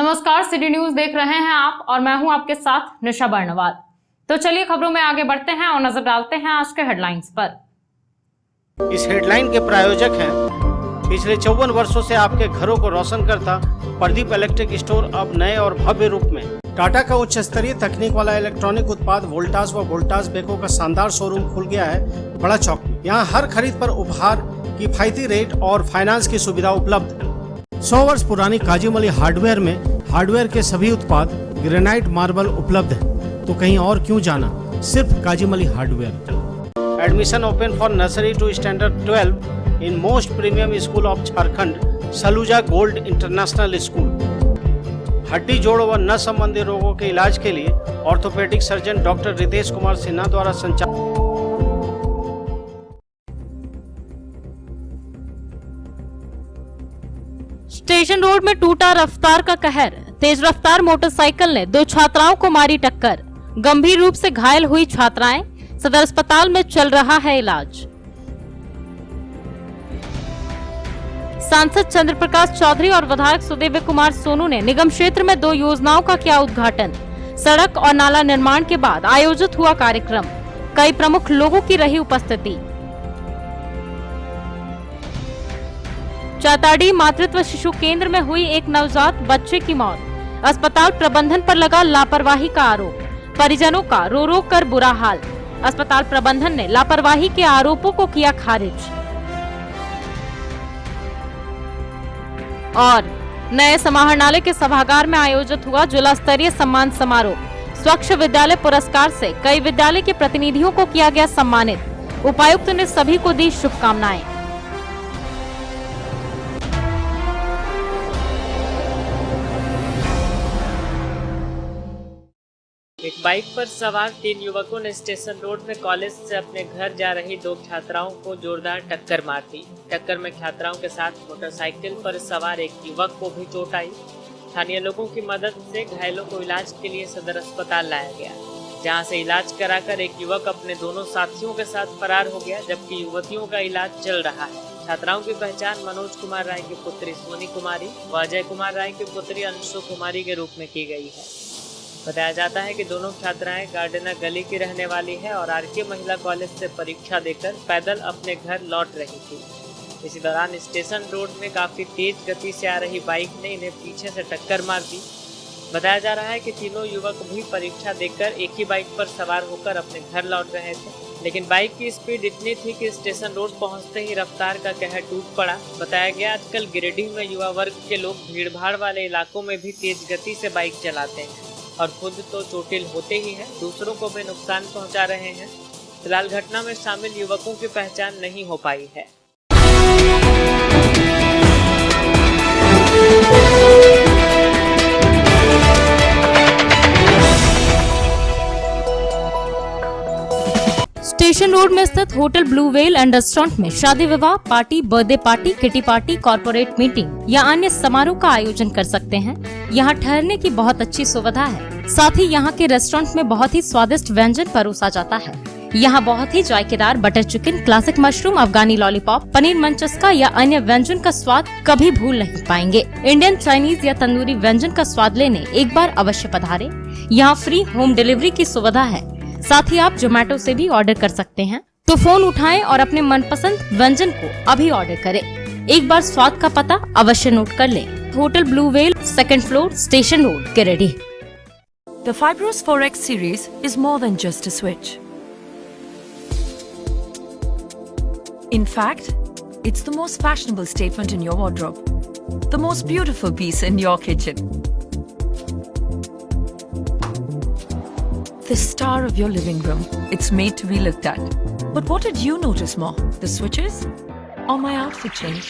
नमस्कार, city news देख रहे हैं आप और मैं हूं आपके साथ निशा बर्नवाल। तो चलिए खबरों में आगे बढ़ते हैं और नजर डालते हैं आज के हेडलाइंस पर। इस हेडलाइन के प्रायोजक हैं पिछले 54 वर्षों से आपके घरों को रोशन करता प्रदीप इलेक्ट्रिक स्टोर, अब नए और भव्य रूप में। टाटा का उच्च स्तरीय तकनीक वाला इलेक्ट्रॉनिक उत्पाद वोल्टास व वोल्टास बेको का शानदार शोरूम खुल गया है बड़ा चौक में। यहाँ हर खरीद पर उपहार, किफायती रेट और फाइनेंस की सुविधा उपलब्ध है। 100 वर्ष पुरानी काजूमली हार्डवेयर में हार्डवेयर के सभी उत्पाद ग्रेनाइट मार्बल उपलब्ध है, तो कहीं और क्यों जाना, सिर्फ काजूमली hardware. Admission open for nursery to standard 12 in most premium school of Jharkhand, Saluja gold international school. हड्डी, जोड़ व नस संबंधी रोगों के इलाज के लिए orthopedic surgeon doctor Ritesh Kumar Sinha द्वारा संचालित। स्टेशन रोड में टूटा रफ्तार का कहर। तेज रफ्तार मोटरसाइकिल ने 2 छात्राओं को मारी टक्कर। गंभीर रूप से घायल हुई छात्राएं, सदर अस्पताल में चल रहा है इलाज। सांसद चंद्र प्रकाश चौधरी और विधायक सुदेव कुमार सोनू ने निगम क्षेत्र में 2 योजनाओं का किया उद्घाटन। सड़क और नाला निर्माण के बाद आयोजित हुआ कार्यक्रम। कई प्रमुख लोगों की रही उपस्थिति। चाताड़ी मातृत्व शिशु केंद्र में हुई एक नवजात बच्चे की मौत। अस्पताल प्रबंधन पर लगा लापरवाही का आरोप। परिजनों का रो रो कर बुरा हाल। अस्पताल प्रबंधन ने लापरवाही के आरोपों को किया खारिज। और नए समाहरणालय के सभागार में आयोजित हुआ जिला स्तरीय सम्मान समारोह। स्वच्छ विद्यालय पुरस्कार से कई विद्यालय के प्रतिनिधियों को किया गया सम्मानित। उपायुक्त ने सभी को दी शुभकामनाएं। एक बाइक पर सवार 3 युवकों ने स्टेशन रोड में कॉलेज से अपने घर जा रही 2 छात्राओं को जोरदार टक्कर मार दी। टक्कर में छात्राओं के साथ मोटरसाइकिल पर सवार एक युवक को भी चोट आई। स्थानीय लोगों की मदद से घायलों को इलाज के लिए सदर अस्पताल लाया गया, जहां से इलाज कराकर एक युवक अपने दोनों साथियों के साथ फरार हो गया, जबकि युवतियों का इलाज चल रहा है। छात्राओं की पहचान मनोज कुमार राय की पुत्री सोनी कुमारी व अजय कुमार राय की पुत्री अंशु कुमारी के रूप में की गई है। बताया जाता है कि दोनों छात्राएं गार्डनर गली की रहने वाली है और आरके महिला कॉलेज से परीक्षा देकर पैदल अपने घर लौट रही थी। इसी दौरान स्टेशन रोड में काफी तेज गति से आ रही बाइक ने इन्हें पीछे से टक्कर मार दी। बताया जा रहा है कि तीनों युवक भी परीक्षा देकर एक ही बाइक पर सवार होकर अपने घर लौट रहे थे, लेकिन बाइक की स्पीड इतनी थी कि स्टेशन रोड पहुंचते ही रफ्तार का कहर टूट पड़ा। बताया गया आजकल गिरिडीह में युवा वर्ग के लोग भीड़भाड़ वाले इलाकों में भी तेज गति से बाइक चलाते हैं और खुद तो चोटिल होते ही हैं, दूसरों को भी नुकसान पहुंचा रहे हैं। फिलहाल घटना में शामिल युवकों की पहचान नहीं हो पाई है। स्टेशन रोड में स्थित hotel blue whale and restaurant में शादी विवाह party, birthday party, kitty party, corporate meeting या अन्य समारोह का आयोजन कर सकते हैं। यहाँ ठहरने की बहुत अच्छी सुविधा है। साथ ही यहाँ के रेस्टोरेंट में बहुत ही स्वादिष्ट व्यंजन परोसा जाता है। यहाँ बहुत ही जायकेदार बटर चिकन, क्लासिक मशरूम, अफगानी लॉलीपॉप, पनीर मंचस्का या अन्य व्यंजन का स्वाद कभी भूल नहीं पाएंगे। इंडियन, चाइनीज या तंदूरी व्यंजन का स्वाद लेने एक बार अवश्य पधारे। यहाँ फ्री होम डिलीवरी की सुविधा है। साथ ही आप जोमेटो से भी ऑर्डर कर सकते हैं, तो फोन उठाएं और अपने मनपसंद व्यंजन को अभी ऑर्डर करें। एक बार स्वाद का पता अवश्य नोट कर लें। Hotel blue whale, 2nd floor, station road, Giridih. The Fibros 4X series is more than just a switch. In fact, it's the most fashionable statement in your wardrobe, the most beautiful piece in your kitchen, the star of your living room. It's made to be looked at. But what did you notice more, the switches or my outfit change?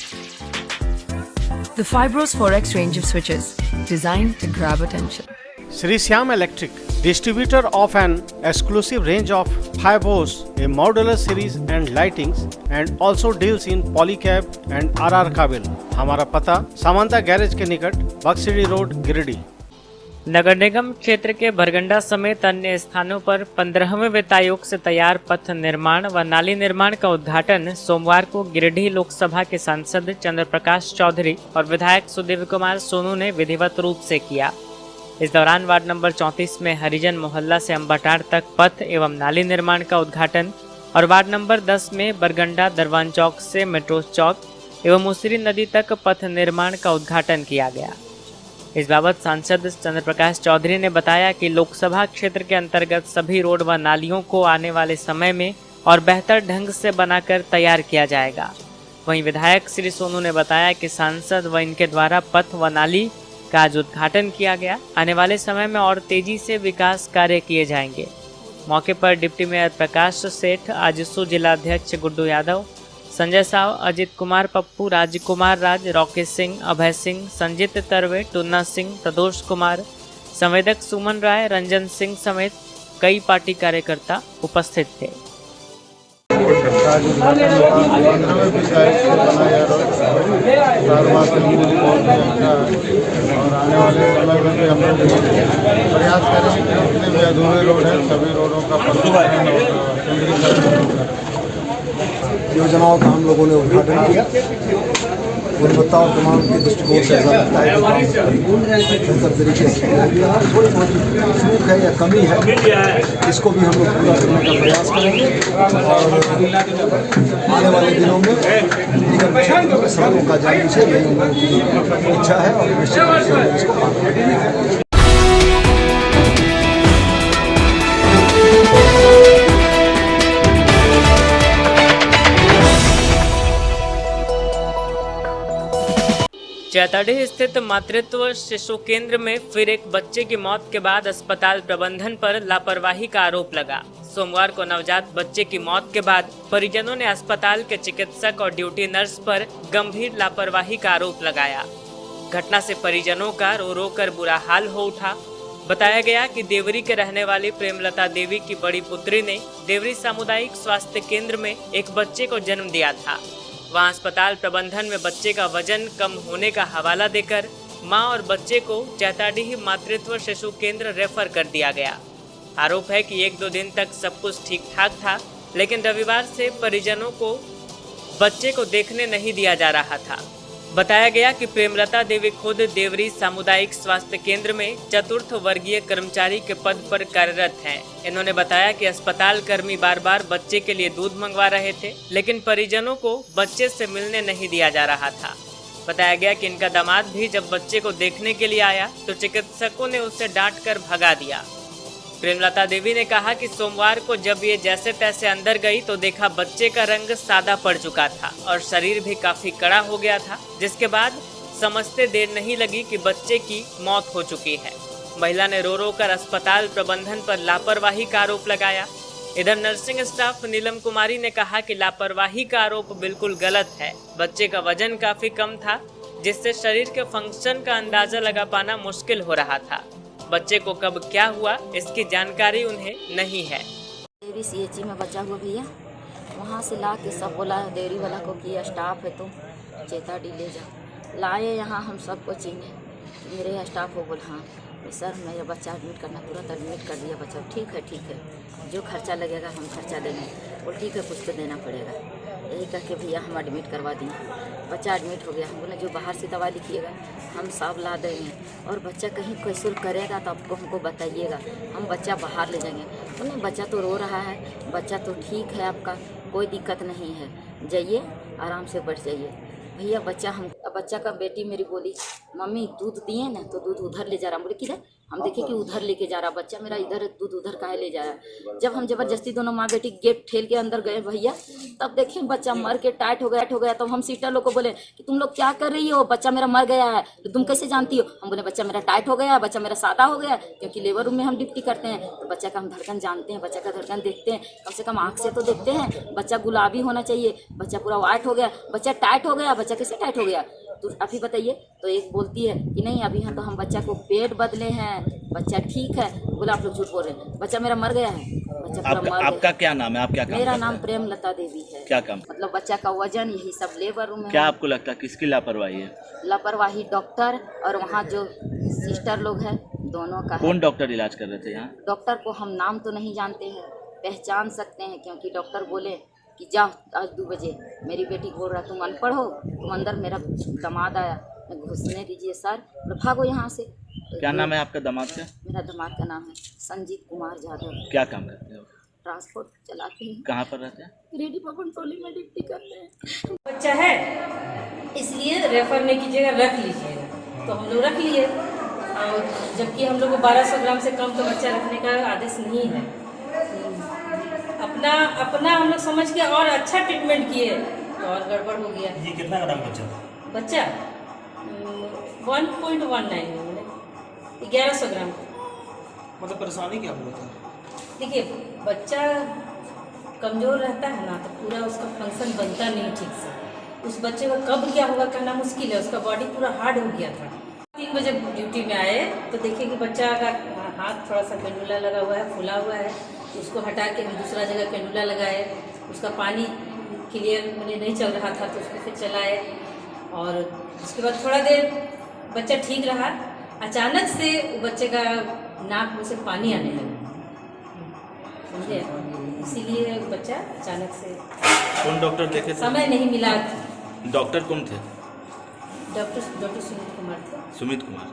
The Fibros 4X range of switches, designed to grab attention. Sri Syam Electric, distributor of an exclusive range of Fibros, a modular series and lightings, and also deals in polycab and RR cable. हमारा पता Samanta garage के निकट, बक्सिडी road, Giridih. नगर निगम क्षेत्र के भरगंडा समेत अन्य स्थानों पर 15वें वित्त आयोग से तैयार पथ निर्माण व नाली निर्माण का उद्घाटन सोमवार को गिरिडीह लोकसभा के सांसद चंद्र प्रकाश चौधरी और विधायक सुदेव कुमार सोनू ने विधिवत रूप से किया। इस दौरान वार्ड नंबर 34 में हरिजन मोहल्ला से अंबाटाड़ तक पथ एवं नाली निर्माण का उद्घाटन और वार्ड नंबर 10 में बरगंडा दरवान चौक से मेट्रो चौक एवं मुसरी नदी तक पथ निर्माण का उद्घाटन किया गया। इस बाबत सांसद चंद्र प्रकाश चौधरी ने बताया कि लोकसभा क्षेत्र के अंतर्गत सभी रोड व नालियों को आने वाले समय में और बेहतर ढंग से बनाकर तैयार किया जाएगा। वहीं विधायक श्री सोनू ने बताया कि सांसद व इनके द्वारा पथ व नाली का आज उद्घाटन किया गया। आने वाले समय में और तेजी से विकास कार्य किए जाएंगे। मौके पर डिप्टी मेयर प्रकाश सेठ, आजसू जिलाध्यक्ष गुड्डू यादव, संजय साव, अजित कुमार पप्पू, राजकुमार राज, रॉकेश सिंह, अभय सिंह, संजीत तरवे, टुन्ना सिंह, प्रदोष कुमार, संवेदक सुमन राय, रंजन सिंह समेत कई पार्टी कार्यकर्ता उपस्थित थे। और आने वाले समय में भी हम लोग प्रयास करेंगे कि जितने भी अधूरे रोड हैं सभी रोडों का योजनाओं का हम लोगों ने उद्घाटन किया। गुणवत्ता और तमाम के दृष्टिकोण से ऐसा लगता है कि बेहतर तरीके से थोड़ी बहुत चूक है या कमी है, इसको भी हम लोग पूरा करने का प्रयास करेंगे और आने वाले दिनों में निगम क्षेत्र में सड़कों का जारी है, यही हम लोगों की इच्छा है और निश्चित रूप से हम इसको पालन करेंगे। जैताडीह स्थित मातृत्व शिशु केंद्र में फिर एक बच्चे की मौत के बाद अस्पताल प्रबंधन पर लापरवाही का आरोप लगा। सोमवार को नवजात बच्चे की मौत के बाद परिजनों ने अस्पताल के चिकित्सक और ड्यूटी नर्स पर गंभीर लापरवाही का आरोप लगाया। घटना से परिजनों का रो रो कर बुरा हाल हो उठा। बताया गया कि देवरी के रहने वाली प्रेमलता देवी की बड़ी पुत्री ने देवरी सामुदायिक स्वास्थ्य केंद्र में एक बच्चे को जन्म दिया था। वहां अस्पताल प्रबंधन में बच्चे का वजन कम होने का हवाला देकर मां और बच्चे को जैताडीह मातृत्व शिशु केंद्र रेफर कर दिया गया। आरोप है कि 1-2 दिन तक सब कुछ ठीक ठाक था, लेकिन रविवार से परिजनों को बच्चे को देखने नहीं दिया जा रहा था। बताया गया कि प्रेमलता देवी खुद देवरी सामुदायिक स्वास्थ्य केंद्र में 4th वर्गीय कर्मचारी के पद पर कार्यरत हैं। इन्होंने बताया कि अस्पताल कर्मी बार बार बच्चे के लिए दूध मंगवा रहे थे, लेकिन परिजनों को बच्चे से मिलने नहीं दिया जा रहा था। बताया गया कि इनका दामाद भी जब बच्चे को देखने के लिए आया तो चिकित्सकों ने उसे डांट कर भगा दिया। प्रेमलता देवी ने कहा कि सोमवार को जब ये जैसे तैसे अंदर गई तो देखा बच्चे का रंग सादा पड़ चुका था और शरीर भी काफी कड़ा हो गया था, जिसके बाद समझते देर नहीं लगी कि बच्चे की मौत हो चुकी है। महिला ने रो रो कर अस्पताल प्रबंधन पर लापरवाही का आरोप लगाया। इधर नर्सिंग स्टाफ नीलम कुमारी ने कहा कि लापरवाही का आरोप बिल्कुल गलत है। बच्चे का वजन काफी कम था, जिससे शरीर के फंक्शन का अंदाजा लगा पाना मुश्किल हो रहा था। बच्चे को कब क्या हुआ इसकी जानकारी उन्हें नहीं है। देवरी CHC में बचा हुआ भैया, वहाँ से ला के सब बोला देवरी वाला को कि स्टाफ है तो जैताडीह ले जा। लाए यहाँ हम सबको चीने, मेरे स्टाफ हो बोल हाँ सर मैं ये बच्चा एडमिट करना, तुरंत एडमिट कर दिया बच्चा। ठीक है जो खर्चा लगेगा हम खर्चा देंगे। वो ठीक है कुछ तो देना पड़ेगा। यही कह के भैया हम एडमिट करवा दिए। बच्चा एडमिट हो गया। हम बोले जो बाहर से दवा लिखिएगा हम सब ला देंगे और बच्चा कहीं कैसे करेगा तो आपको हमको बताइएगा, हम बच्चा बाहर ले जाएंगे। बोले बच्चा तो रो रहा है, बच्चा तो ठीक है, आपका कोई दिक्कत नहीं है, जाइए आराम से बैठ जाइए। भैया बच्चा का बेटी मेरी बोली मम्मी दूध दिए ना तो दूध उधर ले जा रहा। बोले किधर? हम देखे कि उधर लेके जा रहा बच्चा मेरा, इधर दूध उधर काहे ले जा रहा है। जब हम जबरदस्ती दोनों माँ बेटी गेट ठेल के अंदर गए भैया, तब देखे बच्चा मर के टाइट हो गया। तब हम सीटर लोग को बोले कि तुम लोग क्या कर रही हो, बच्चा मेरा मर गया है, तो तुम कैसे जानती हो? हम बोले बच्चा मेरा टाइट हो गया, बच्चा मेरा सादा हो गया, क्योंकि लेबर रूम में हम ड्यूटी करते हैं तो बच्चा का हम धड़कन जानते हैं, बच्चा का धड़कन देखते हैं, कम से कम आँख से तो देखते हैं। बच्चा गुलाबी होना चाहिए, बच्चा पूरा वाइट हो गया, बच्चा टाइट हो गया। बच्चा कैसे टाइट हो गया तो आप ही बताइए। तो एक बोलती है कि नहीं अभी हम तो हम बच्चा को पेट बदले हैं, बच्चा ठीक है। बोला आप लोग झूठ बोल रहे हैं, बच्चा मेरा मर गया है, बच्चा पूरा मर गया। आपका क्या नाम है? आप क्या काम मेरा करते नाम हैं? प्रेमलता देवी है। क्या काम? मतलब बच्चा का वजन यही सब लेबर रूम में क्या है। आपको लगता है किसकी लापरवाही है? लापरवाही डॉक्टर और वहाँ जो सिस्टर लोग हैं दोनों का है। कौन डॉक्टर इलाज कर रहे थे यहाँ? डॉक्टर को हम नाम तो नहीं जानते हैं, पहचान सकते हैं क्योंकि डॉक्टर बोले कि जाओ आज 2 बजे। मेरी बेटी बोल रहा तुम अनपढ़ हो, तुम अंदर, मेरा दामाद आया, घुसने दीजिए सर, और भागो यहाँ से। क्या नाम है आपका दामाद का? मेरा दामाद का नाम है संजीत कुमार यादव। क्या काम करते हो? ट्रांसपोर्ट चलाते हैं। कहाँ पर रहते हैं? रेडी पवन टोली में ड्यूटी करते हैं। बच्चा है इसलिए रेफर नहीं कीजिएगा, रख लीजिएगा। तो हम लोग रख लिए, और जबकि हम लोग को 1200 ग्राम से कम तो बच्चा रखने का आदेश नहीं है। अपना हम लोग समझ के और अच्छा ट्रीटमेंट किए तो और गड़बड़ हो गया। ये कितना ग्राम बच्चा 1.19 1100 ग्राम। मतलब परेशानी क्या हुआ था? देखिए बच्चा कमज़ोर रहता है ना, तो पूरा उसका फंक्शन बनता नहीं ठीक से। उस बच्चे को कब क्या होगा कहना मुश्किल है, उसका बॉडी पूरा हार्ड हो गया था। 3 बजे ड्यूटी में आए तो देखिए कि बच्चा का हाथ थोड़ा सा कैंडुला लगा हुआ है, फूला हुआ है। उसको हटा के हम दूसरा जगह कैंडुला लगाए। उसका पानी क्लियर मुझे नहीं चल रहा था तो उसको फिर चलाए, और उसके बाद थोड़ा देर बच्चा ठीक रहा। अचानक से बच्चे का नाक में से पानी आने लगा, समझे, इसीलिए बच्चा अचानक से। कौन डॉक्टर देखे थे? समय नहीं मिला। डॉक्टर कौन थे? डॉक्टर सुमित कुमार थे। सुमित कुमार।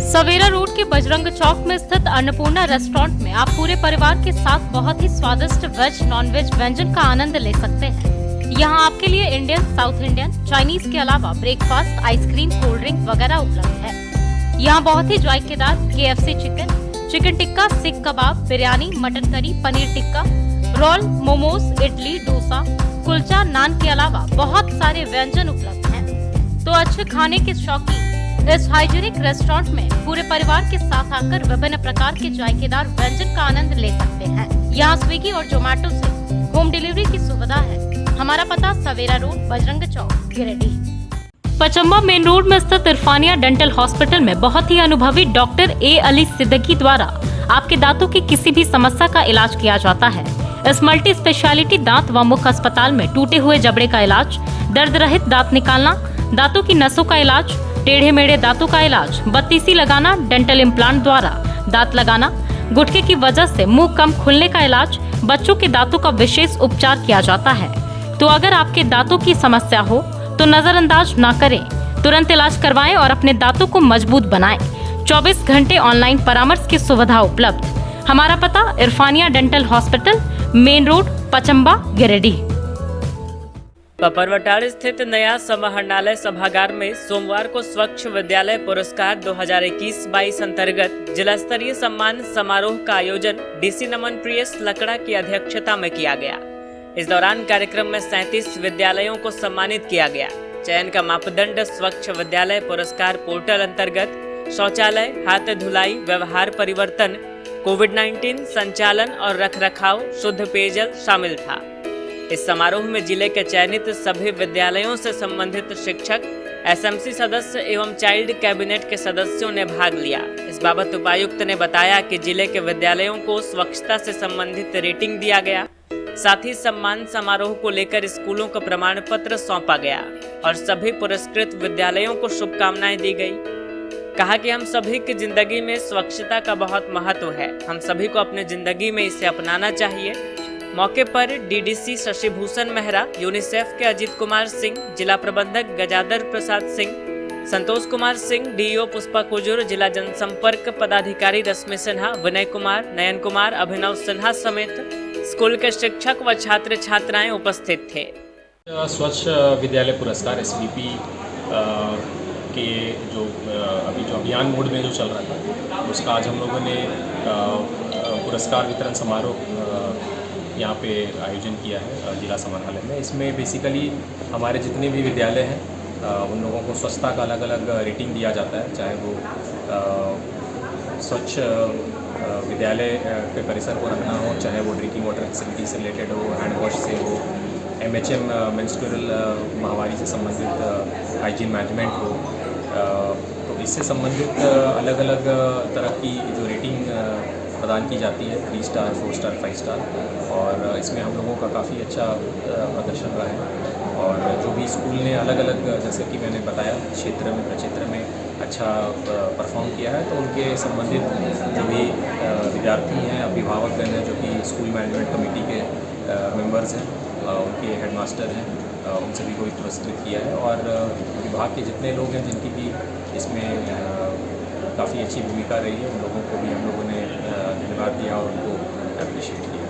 सवेरा रोड के बजरंग चौक में स्थित अन्नपूर्णा रेस्टोरेंट में आप पूरे परिवार के साथ बहुत ही स्वादिष्ट वेज नॉन वेज व्यंजन का आनंद ले सकते हैं। यहाँ आपके लिए इंडियन, साउथ इंडियन, चाइनीज के अलावा ब्रेकफास्ट, आइसक्रीम, कोल्ड ड्रिंक वगैरह उपलब्ध है। यहाँ बहुत ही जायकेदार KFC chicken, chicken tikka, seekh kebab, biryani, mutton curry, paneer tikka, roll, momos, idli, dosa, kulcha, naan के अलावा बहुत सारे व्यंजन उपलब्ध हैं। तो अच्छे खाने के शौकीन इस हाइजीनिक रेस्टोरेंट में पूरे परिवार के साथ आकर विभिन्न प्रकार के जायकेदार व्यंजन का आनंद ले सकते हैं। यहाँ स्विगी और जोमेटो से होम डिलीवरी की सुविधा है। हमारा पता सवेरा road, Bajrang Chowk, Giridih. Pachamba main road में स्थित इरफानिया डेंटल हॉस्पिटल में बहुत ही अनुभवी डॉक्टर A अली सिद्दीकी द्वारा आपके दांतों की किसी भी समस्या का इलाज किया जाता है। इस मल्टी स्पेशलिटी दांत व मुख अस्पताल में टूटे हुए जबड़े का इलाज, दर्द रहित दांत निकालना, दांतों की नसों का इलाज, टेढ़े मेढ़े दांतों का इलाज, बत्तीसी लगाना, डेंटल इम्प्लांट द्वारा दांत लगाना, गुटके की वजह से मुंह कम खुलने का इलाज, बच्चों के दांतों का विशेष उपचार किया जाता है। तो अगर आपके दांतों की समस्या हो तो नजरअंदाज ना करें, तुरंत इलाज करवाएं और अपने दांतों को मजबूत बनाएं। 24 घंटे ऑनलाइन परामर्श की सुविधा उपलब्ध। हमारा पता Irfania dental hospital, main road, Pachamba, Giridih. Paparwatar स्थित नया समाहरणालय सभागार में सोमवार को स्वच्छ विद्यालय पुरस्कार 2021-22 अंतर्गत जिला स्तरीय सम्मान समारोह का आयोजन DC नमन प्रियस लकड़ा की अध्यक्षता में किया गया। इस दौरान कार्यक्रम में 37 विद्यालयों को सम्मानित किया गया। चयन का मापदंड स्वच्छ विद्यालय पुरस्कार पोर्टल अंतर्गत शौचालय, हाथ धुलाई, व्यवहार परिवर्तन, कोविड-19 संचालन और रखरखाव, शुद्ध पेयजल शामिल था। इस समारोह में जिले के चयनित सभी विद्यालयों से संबंधित शिक्षक, SMC सदस्य एवं चाइल्ड कैबिनेट के सदस्यों ने भाग लिया। इस बाबत उपायुक्त ने बताया कि जिले के विद्यालयों को स्वच्छता से संबंधित रेटिंग दिया गया। साथ ही सम्मान समारोह को लेकर स्कूलों को प्रमाण पत्र सौंपा गया और सभी पुरस्कृत विद्यालयों को शुभकामनाएं दी गई। कहा कि हम सभी की जिंदगी में स्वच्छता का बहुत महत्व है, हम सभी को अपने जिंदगी में इसे अपनाना चाहिए। मौके पर DDC शशिभूषण मेहरा, यूनिसेफ के अजीत कुमार सिंह, जिला प्रबंधक गजादर प्रसाद सिंह, संतोष कुमार सिंह, DO पुष्पा कुजूर, जिला जनसंपर्क पदाधिकारी रश्मि सिन्हा, विनय कुमार, नयन कुमार, अभिनव सिन्हा समेत स्कूल के शिक्षक व छात्र छात्राएं उपस्थित थे। स्वच्छ विद्यालय पुरस्कार SVP के जो अभी जो अभियान मोड में जो चल रहा था, उसका आज हम लोगों ने पुरस्कार वितरण समारोह यहाँ पे आयोजन किया है जिला समाहरणालय में। इसमें बेसिकली हमारे जितने भी विद्यालय हैं उन लोगों को स्वच्छता का अलग अलग रेटिंग दिया जाता है, चाहे वो स्वच्छ विद्यालय के परिसर को रखना हो, चाहे वो ड्रिंकिंग वाटर फैसिलिटी से रिलेटेड हो, हैंड वॉश से हो, MHM मेंस्ट्रुअल महामारी से संबंधित हाइजीन मैनेजमेंट हो। तो इससे संबंधित अलग अलग तरह की जो रेटिंग प्रदान की जाती है, 3 स्टार, 4 स्टार, 5 स्टार, और इसमें हम लोगों का काफ़ी अच्छा प्रदर्शन रहा है। और जो भी स्कूल ने अलग अलग, जैसे कि मैंने बताया, क्षेत्र में प्रक्षेत्र में अच्छा परफॉर्म किया है, तो उनके संबंधित जो भी विद्यार्थी हैं, अभिभावकगण हैं, जो कि स्कूल मैनेजमेंट कमेटी के मेंबर्स हैं, उनके हेडमास्टर हैं, उन सभी को भी पुरस्कृत किया है। और विभाग के जितने लोग हैं जिनकी भी इसमें काफ़ी अच्छी भूमिका रही है, उन लोगों को भी हम लोगों ने धन्यवाद दिया और उनको अप्रिशिएट किया।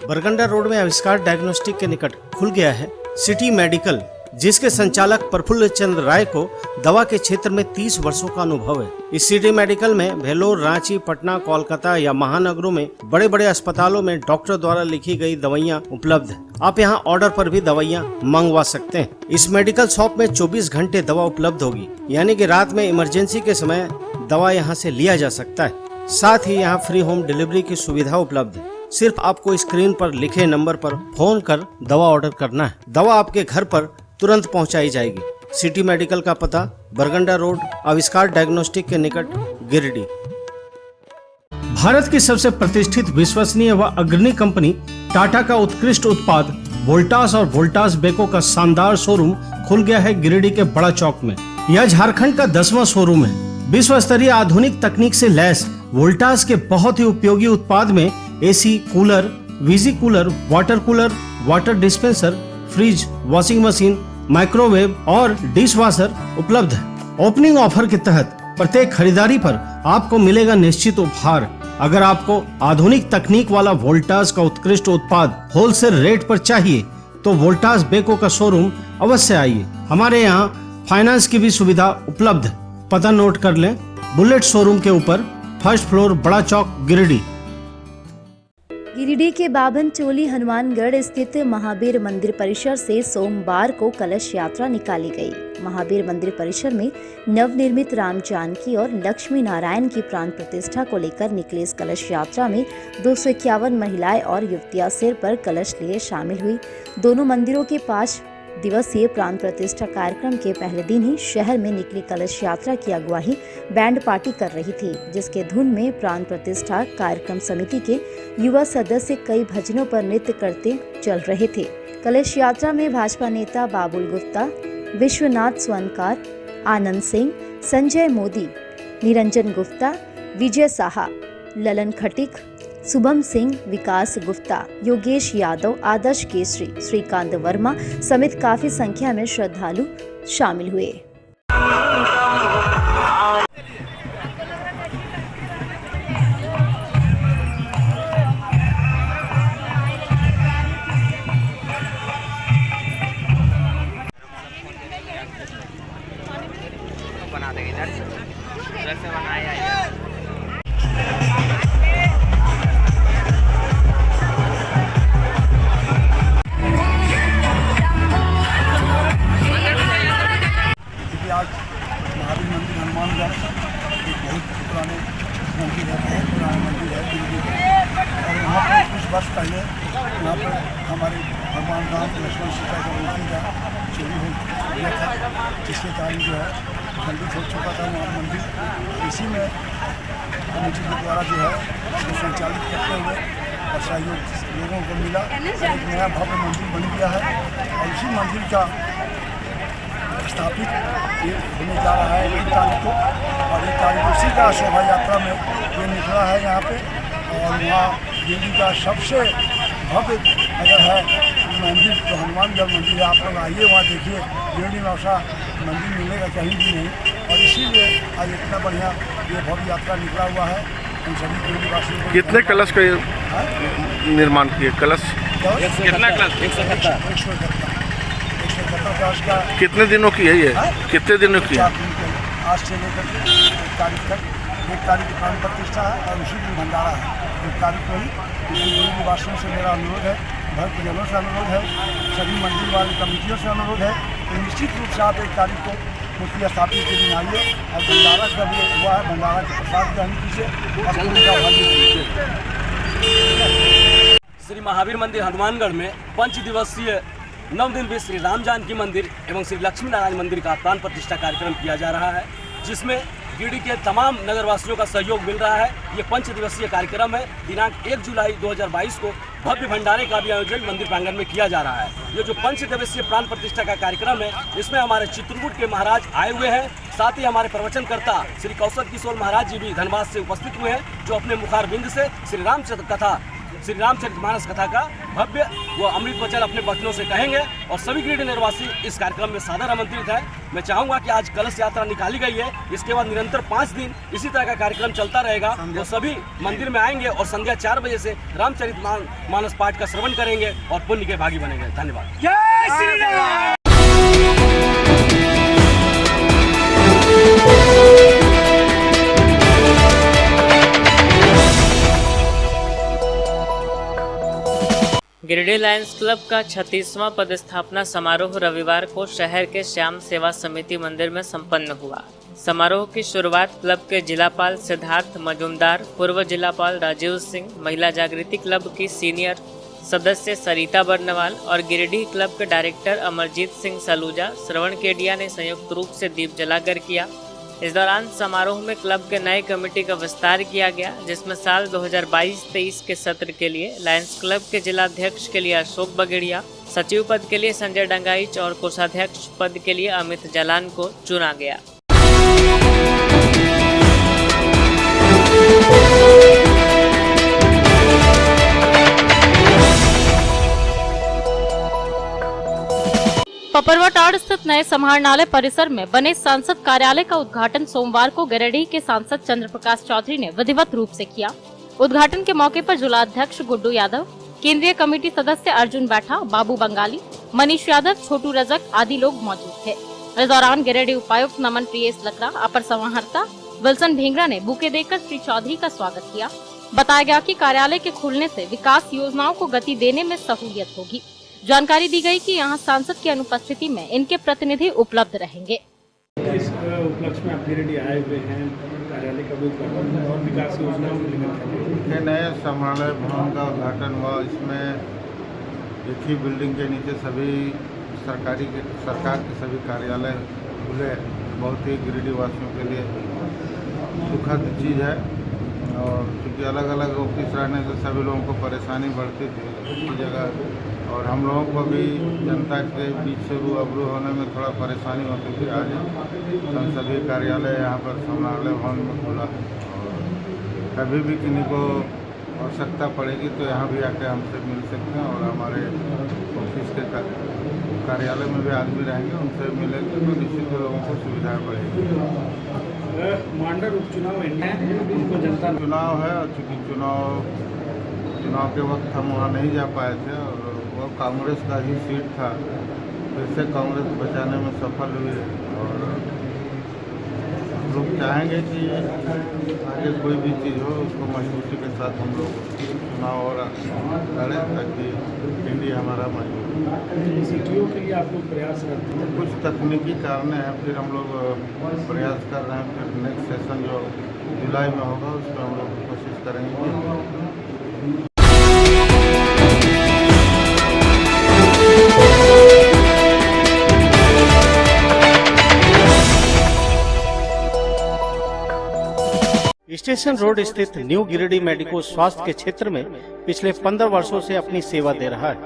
बरगंडा रोड में आविष्कार डायग्नोस्टिक के निकट खुल गया है सिटी मेडिकल, जिसके संचालक प्रफुल्ल चंद्र राय को दवा के क्षेत्र में 30 वर्षों का अनुभव है। इस सिटी मेडिकल में वेलोर, रांची, पटना, कोलकाता या महानगरों में बड़े बड़े अस्पतालों में डॉक्टर द्वारा लिखी गई दवाइयाँ उपलब्ध है। आप यहाँ ऑर्डर पर भी दवाइयाँ मंगवा सकते हैं। इस मेडिकल शॉप में 24 घंटे दवा उपलब्ध होगी, यानी कि रात में इमरजेंसी के समय दवा यहाँ से लिया जा सकता है। साथ ही यहाँ फ्री होम डिलीवरी की सुविधा उपलब्ध है। सिर्फ आपको स्क्रीन पर लिखे नंबर पर फोन कर दवा ऑर्डर करना है। दवा आपके घर पर तुरंत पहुंचाई जाएगी। सिटी मेडिकल का पता बरगंडा रोड, आविष्कार डायग्नोस्टिक के निकट, गिरिडीह। भारत की सबसे प्रतिष्ठित, विश्वसनीय व अग्रणी कंपनी टाटा का उत्कृष्ट उत्पाद वोल्टास और वोल्टास बेको का शानदार शोरूम खुल गया है गिरिडीह के बड़ा चौक में। यह झारखंड का 10वां शोरूम है। विश्व स्तरीय आधुनिक तकनीक से लैस वोल्टास के बहुत ही उपयोगी उत्पाद में AC, cooler, VG cooler, water dispenser, fridge, washing machine, microwave और डिश वॉशर उपलब्ध है। ओपनिंग ऑफर के तहत प्रत्येक खरीदारी पर आपको मिलेगा निश्चित उपहार। अगर आपको आधुनिक तकनीक वाला वोल्टास का उत्कृष्ट उत्पाद होलसेल रेट पर चाहिए तो वोल्टास बेको का शोरूम अवश्य आइए। हमारे यहाँ फाइनेंस की भी सुविधा उपलब्ध है। पता नोट कर लें, बुलेट शोरूम के ऊपर, 1st फ्लोर, बड़ा चौक, गिरिडीह। गिरिडीह के बाभन टोली हनुमानगढ़ स्थित महावीर मंदिर परिसर से सोमवार को कलश यात्रा निकाली गई। महावीर मंदिर परिसर में नवनिर्मित राम जानकी और लक्ष्मी नारायण की प्राण प्रतिष्ठा को लेकर निकली इस कलश यात्रा में 251 महिलाएं और युवतियां सिर पर कलश लिए शामिल हुई। दोनों मंदिरों के 5 दिवसीय प्राण प्रतिष्ठा कार्यक्रम के पहले दिन ही शहर में निकली कलश यात्रा की अगुवाई बैंड पार्टी कर रही थी, जिसके धुन में प्राण प्रतिष्ठा कार्यक्रम समिति के युवा सदस्य कई भजनों पर नृत्य करते चल रहे थे। कलश यात्रा में भाजपा नेता बाबुल गुप्ता, विश्वनाथ स्वर्णकार, आनंद सिंह, संजय मोदी, निरंजन गुप्ता, विजय साहा, ललन खटिक, शुभम सिंह, विकास गुप्ता, योगेश यादव, आदर्श केसरी, श्रीकांत वर्मा समेत काफी संख्या में श्रद्धालु शामिल हुए। बना देंगे इधर से बनाया है। आज महावीर मंदिर हनुमानगढ़ एक बहुत पुराने मंदिर है, बहुत पुराना मंदिर है दिल्ली में। और यहाँ पर कुछ वर्ष पहले यहाँ पर हमारे भगवान राम, लक्ष्मण, सीता का मूर्ति का चोरी हो गया था, जिसके कारण जो है खंडित हो चुका था वहाँ मंदिर। इसी में कमेटी के द्वारा जो है इसको संचालित करते हुए और सहयोग लोगों को मिला, एक नया भव्य मंदिर बन गया है। और इसी मंदिर का स्थापित होने जा रहा है 1 तारीख को, और 1 तारीख को इसी का शोभा यात्रा में ये निकला है यहाँ पे। और वहाँ दिल्ली का सबसे भव्य अगर है मंदिर तो हनुमानगढ़ मंदिर है। आप लोग आइए, वहाँ देखिए, गिरिडीह में ऐसा मंदिर मिलेगा कहीं भी नहीं। और इसीलिए आज इतना बढ़िया ये भव्य यात्रा निकला हुआ है। हम सभी गिरिडीह वासियों को कितने कलश का निर्माण किए? कलश कितना कलश? 171 कलश का। कितने दिनों की है ये? कितने दिनों की है? आज से लेकर 1 तारीख तक। 1 तारीख की प्राण प्रतिष्ठा है और उसी दिन भंडारा है 1 तारीख को ही। गिरिडीह वासियों से मेरा अनुरोध है, भक्तजनों से अनुरोध है, सभी मंदिर वाली कमेटियों से अनुरोध है कि निश्चित रूप से आप 1 तारीख को मूर्ति स्थापित के दिन आइए और भंडारा का भी हुआ है, भंडारा के प्रसाद ग्रहण कीजिए और पूरी का भाग्य कीजिए। श्री महावीर मंदिर हनुमानगढ़ में 5 दिवसीय 9 दिन भी श्री राम जानकी मंदिर एवं श्री लक्ष्मी नारायण मंदिर का प्राण प्रतिष्ठा कार्यक्रम किया जा रहा है, जिसमें गिरिडीह के तमाम नगरवासियों का सहयोग मिल रहा है। ये 5 दिवसीय कार्यक्रम है। दिनांक 1 जुलाई 2022 को भव्य भंडारे का भी आयोजन मंदिर प्रांगण में किया जा रहा है। ये जो 5 दिवसीय प्राण प्रतिष्ठा का कार्यक्रम है, इसमें हमारे चित्रकूट के महाराज आए हुए हैं, साथ ही हमारे प्रवचनकर्ता श्री कौशल किशोर महाराज जी भी धनबाद से उपस्थित हुए हैं, जो अपने मुखारबिंद से श्री रामचरितमानस कथा का भव्य वो अमृत वचन अपने वचनों से कहेंगे और सभी गिरिडीह निवासी इस कार्यक्रम में सादर आमंत्रित है। मैं चाहूँगा कि आज कलश यात्रा निकाली गई है, इसके बाद निरंतर 5 दिन इसी तरह का कार्यक्रम चलता रहेगा। वो सभी मंदिर में आएंगे और संध्या 4 बजे से रामचरितमानस पाठ का श्रवण करेंगे और पुण्य के भागी बनेंगे। धन्यवाद। जय श्री राम। गिरिडीह लायंस क्लब का 36वां पदस्थापना समारोह रविवार को शहर के श्याम सेवा समिति मंदिर में संपन्न हुआ। समारोह की शुरुआत क्लब के जिलापाल सिद्धार्थ मजूमदार, पूर्व जिलापाल राजीव सिंह, महिला जागृति क्लब की सीनियर सदस्य सरिता बर्नवाल और गिरिडीह क्लब के डायरेक्टर अमरजीत सिंह सलूजा, श्रवण केडिया ने संयुक्त रूप से दीप जलाकर किया। इस दौरान समारोह में क्लब के नए कमेटी का विस्तार किया गया, जिसमें साल 2022-23 के सत्र के लिए लायंस क्लब के जिलाध्यक्ष के लिए अशोक बगेड़िया, सचिव पद के लिए संजय डंगाइच और कोषाध्यक्ष पद के लिए अमित जलान को चुना गया। पपरवटाड़ स्थित नए समाहरणालय परिसर में बने सांसद कार्यालय का उद्घाटन सोमवार को गिरिडीह के सांसद चंद्र प्रकाश चौधरी ने विधिवत रूप से किया। उद्घाटन के मौके पर जिलाध्यक्ष गुड्डू यादव, केंद्रीय कमेटी सदस्य अर्जुन बैठा, बाबू बंगाली, मनीष यादव, छोटू रजक आदि लोग मौजूद थे। इस दौरान गिरिडीह उपायुक्त नमन प्रियेश लकड़ा, अपर समाहर्ता विल्सन भेंगरा ने बुके देकर श्री चौधरी का स्वागत किया। बताया गया कि कार्यालय के खुलने से विकास योजनाओं को गति देने में सहूलियत होगी। जानकारी दी गई कि यहां सांसद की अनुपस्थिति में इनके प्रतिनिधि उपलब्ध रहेंगे। इस उपलक्ष्य में आप गिरिडीह आए हुए हैं, कार्यालय का भी उद्घाटन और विकास योजनाओं को लेकर नए समाहरणालय भवन का उद्घाटन हुआ। इसमें एक ही बिल्डिंग के नीचे सभी सरकार के सभी कार्यालय खुले, बहुत ही गिरिडीह वासियों के लिए सुखद चीज़ है। और क्योंकि अलग अलग ऑफिस रहने से सभी लोगों को परेशानी बढ़ती थी उसकी जगह, और हम लोगों को भी जनता के बीच से रूबरू होने में थोड़ा परेशानी होती थी। आज संसदीय कार्यालय यहाँ पर समाहरणालय भवन में खुला, और कभी भी किसी को आवश्यकता पड़ेगी तो यहाँ भी आके हमसे मिल सकते हैं। और हमारे ऑफिस के कार्यालय में भी आदमी रहेंगे, उनसे मिलेंगे तो निश्चित लोगों को सुविधा बढ़ेगी। मांडर उपचुनाव उनको जनता चुनाव है, और चूँकि चुनाव के वक्त हम वहाँ नहीं जा पाए थे और वो कांग्रेस का ही सीट था, फिर से कांग्रेस बचाने में सफल हुई। और लोग चाहेंगे कि आगे कोई भी चीज़ हो उसको मजबूती के साथ हम लोग चुनाव और लड़ें, ताकि इंडिया हमारा मजबूत हो। सीटीओ के लिए आप लोग प्रयास करते हैं? कुछ तकनीकी कारण हैं, फिर हम लोग प्रयास कर रहे हैं। फिर नेक्स्ट सेशन जो जुलाई में होगा उसमें हम लोग कोशिश करेंगे। स्टेशन रोड स्थित न्यू गिरिडीह मेडिको स्वास्थ्य के क्षेत्र में पिछले 15 वर्षों से अपनी सेवा दे रहा है।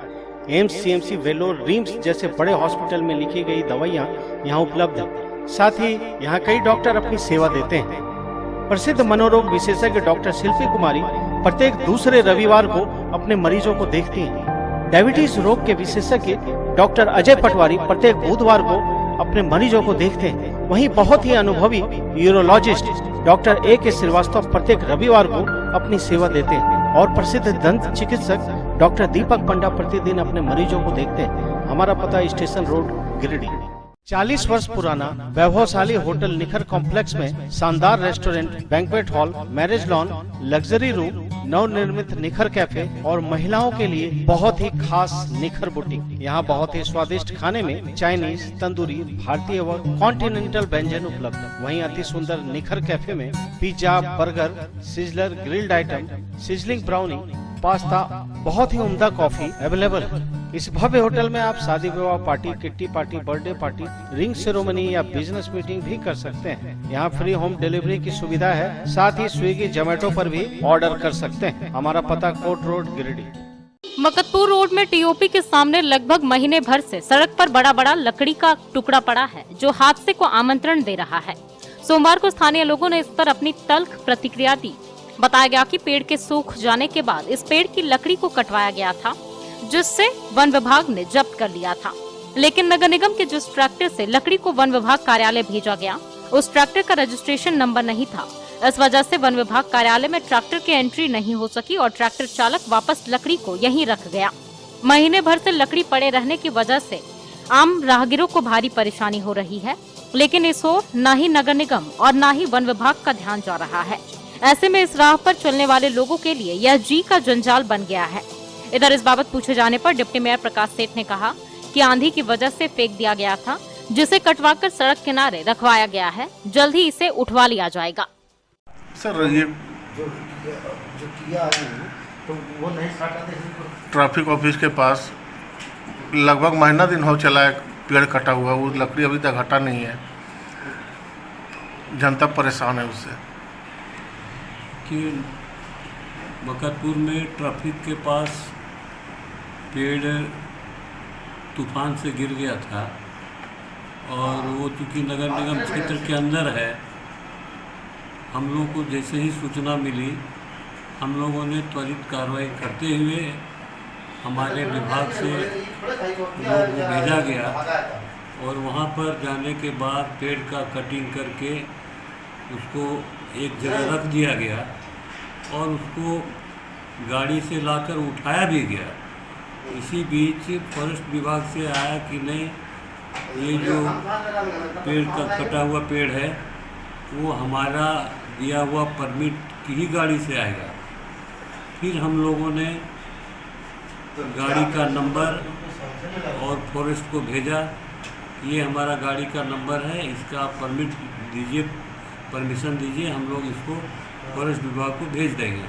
एम्स, सीएमसी, वेलोर, रिम्स जैसे बड़े हॉस्पिटल में लिखी गई दवाइयाँ यहाँ उपलब्ध है। साथ ही यहाँ कई डॉक्टर अपनी सेवा देते हैं। प्रसिद्ध मनोरोग विशेषज्ञ डॉक्टर शिल्पी कुमारी प्रत्येक दूसरे रविवार को अपने मरीजों को देखती हैं। डायबिटीज रोग के विशेषज्ञ डॉक्टर अजय पटवारी प्रत्येक बुधवार को अपने मरीजों को देखते हैं। वहीं बहुत ही अनुभवी यूरोलॉजिस्ट डॉक्टर A.K. श्रीवास्तव प्रत्येक रविवार को अपनी सेवा देते हैं। और प्रसिद्ध दंत चिकित्सक डॉक्टर दीपक पंडा प्रतिदिन अपने मरीजों को देखते हैं। हमारा पता स्टेशन रोड गिरिडीह। 40 वर्ष पुराना वैभवशाली होटल निखर कॉम्प्लेक्स में शानदार restaurant, banquet hall, marriage lawn, luxury room, नवनिर्मित निखर कैफे और महिलाओं के लिए बहुत ही खास निखर बुटीक। यहाँ बहुत ही स्वादिष्ट खाने में चाइनीज, तंदूरी, भारतीय व कॉन्टिनेंटल व्यंजन उपलब्ध। वहीं अति सुंदर निखर कैफे में pizza, burger, sizzler, grilled item, sizzling brownie, pasta, बहुत ही उम्दा कॉफी अवेलेबल है। इस भव्य होटल में आप शादी विवाह party, kitty party, birthday party, ring ceremony या बिजनेस मीटिंग भी कर सकते हैं। यहाँ फ्री होम डिलीवरी की सुविधा है, साथ ही स्विगी, जोमेटो पर भी ऑर्डर कर सकते हैं। हमारा पता कोट रोड, गिरिडीह। मकतपुर रोड में टीओपी के सामने लगभग महीने भर से सड़क पर बड़ा बड़ा लकड़ी का टुकड़ा पड़ा है, जो हादसे को आमंत्रण दे रहा है। सोमवार को स्थानीय लोगों ने इस पर अपनी तल्ख प्रतिक्रिया दी। बताया गया कि पेड़ के सूख जाने के बाद इस पेड़ की लकड़ी को कटवाया गया था, जिससे वन विभाग ने जब्त कर लिया था। लेकिन नगर निगम के जिस ट्रैक्टर से लकड़ी को वन विभाग कार्यालय भेजा गया, उस ट्रैक्टर का रजिस्ट्रेशन नंबर नहीं था। इस वजह से वन विभाग कार्यालय में ट्रैक्टर की एंट्री नहीं हो सकी और ट्रैक्टर चालक वापस लकड़ी को यहीं रख गया। महीने भर से लकड़ी पड़े रहने की वजह से आम राहगीरों को भारी परेशानी हो रही है, लेकिन इस ओर न ही नगर निगम और न ही वन विभाग का ध्यान जा रहा है। ऐसे में इस राह पर चलने वाले लोगों के लिए यह जी का जंजाल बन गया है। इधर इस बाबत पूछे जाने पर डिप्टी मेयर प्रकाश सेठ ने कहा कि आंधी की वजह से फेंक दिया गया था, जिसे कटवाकर सड़क किनारे रखवाया गया है। जल्द ही इसे उठवा लिया जाएगा। सर ये जो किया है तो वो नहीं काटा थे। ट्रैफिक ऑफिस के पास लगभग महीना दिन हो चला है पेड़ कटा हुआ, वो लकड़ी अभी तक हटा नहीं है। जनता परेशान है उससे। कि मकतपुर में ट्रैफिक के पास पेड़ तूफान से गिर गया था और वो चूँकि नगर निगम क्षेत्र के अंदर है, हम लोग को जैसे ही सूचना मिली, हम लोगों ने त्वरित कार्रवाई करते हुए हमारे विभाग से लोग भेजा गया और वहाँ पर जाने के बाद पेड़ का कटिंग करके उसको एक जगह रख दिया गया और उसको गाड़ी से लाकर उठाया भी गया। इसी बीच फॉरेस्ट विभाग से आया कि नहीं, ये जो पेड़ का कटा हुआ पेड़ है वो हमारा दिया हुआ परमिट की ही गाड़ी से आएगा। फिर हम लोगों ने गाड़ी का नंबर और फॉरेस्ट को भेजा, ये हमारा गाड़ी का नंबर है, इसका आप परमिट दीजिए, परमिशन दीजिए, हम लोग इसको फॉरेस्ट विभाग को भेज देंगे।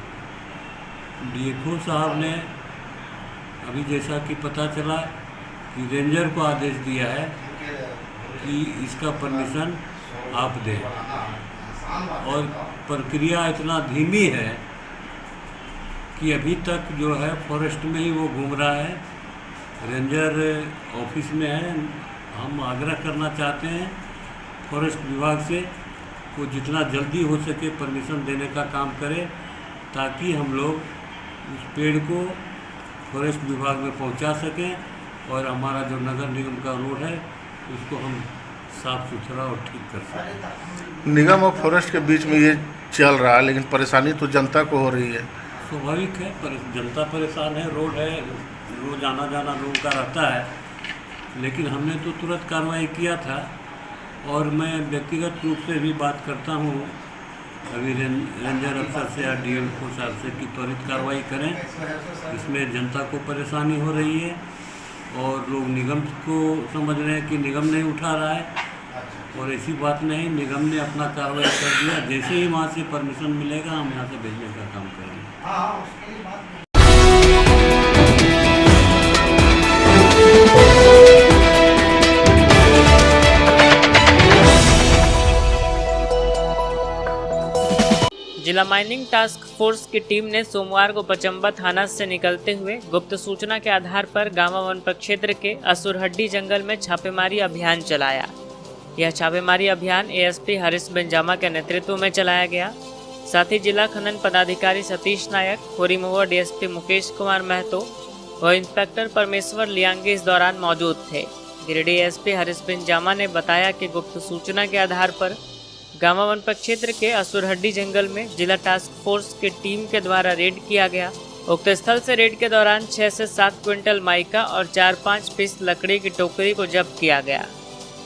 डीएफओ साहब ने अभी जैसा कि पता चला कि रेंजर को आदेश दिया है कि इसका परमिशन आप दें, और प्रक्रिया इतना धीमी है कि अभी तक जो है फॉरेस्ट में ही वो घूम रहा है, रेंजर ऑफिस में है। हम आग्रह करना चाहते हैं फॉरेस्ट विभाग से वो जितना जल्दी हो सके परमिशन देने का काम करे, ताकि हम लोग उस पेड़ को फॉरेस्ट विभाग में पहुंचा सकें और हमारा जो नगर निगम का रोड है उसको हम साफ सुथरा और ठीक कर सकें। निगम और फॉरेस्ट के बीच में ये चल रहा है, लेकिन परेशानी तो जनता को हो रही है। स्वाभाविक है, जनता परेशान है, रोड है, रोज आना जाना लोगों का रहता है, लेकिन हमने तो तुरंत कार्रवाई किया था और मैं व्यक्तिगत रूप से भी बात करता हूँ अभी रेंजर अफसर से या डीएफओ साहब से कि त्वरित कार्रवाई करें। इसमें जनता को परेशानी हो रही है और लोग निगम को समझ रहे हैं कि निगम नहीं उठा रहा है, और ऐसी बात नहीं, निगम ने अपना कार्रवाई कर दिया। जैसे ही वहाँ से परमिशन मिलेगा हम यहाँ से भेजने का काम करेंगे। जिला माइनिंग टास्क फोर्स की टीम ने सोमवार को पचम्बा थाना से निकलते हुए गुप्त सूचना के आधार पर गामा वन प्रक्षेत्र के असुरहड्डी जंगल में छापेमारी अभियान चलाया। यह छापेमारी अभियान एएसपी हरीश बेंजामा के नेतृत्व में चलाया गया। साथ ही जिला खनन पदाधिकारी सतीश नायक, होरीमुआ डीएसपी मुकेश कुमार महतो व इंस्पेक्टर परमेश्वर लियांगे इस दौरान मौजूद थे। गिरिडीह एसपी हरीश बेंजामा ने बताया कि गुप्त सूचना के आधार पर गामा वन प्रक्षेत्र के असुरहड्डी जंगल में जिला टास्क फोर्स की टीम के द्वारा रेड किया गया। उक्त स्थल से रेड के दौरान 6 से 7 क्विंटल माइका और 4-5 पीस लकड़ी की टोकरी को जब्त किया गया।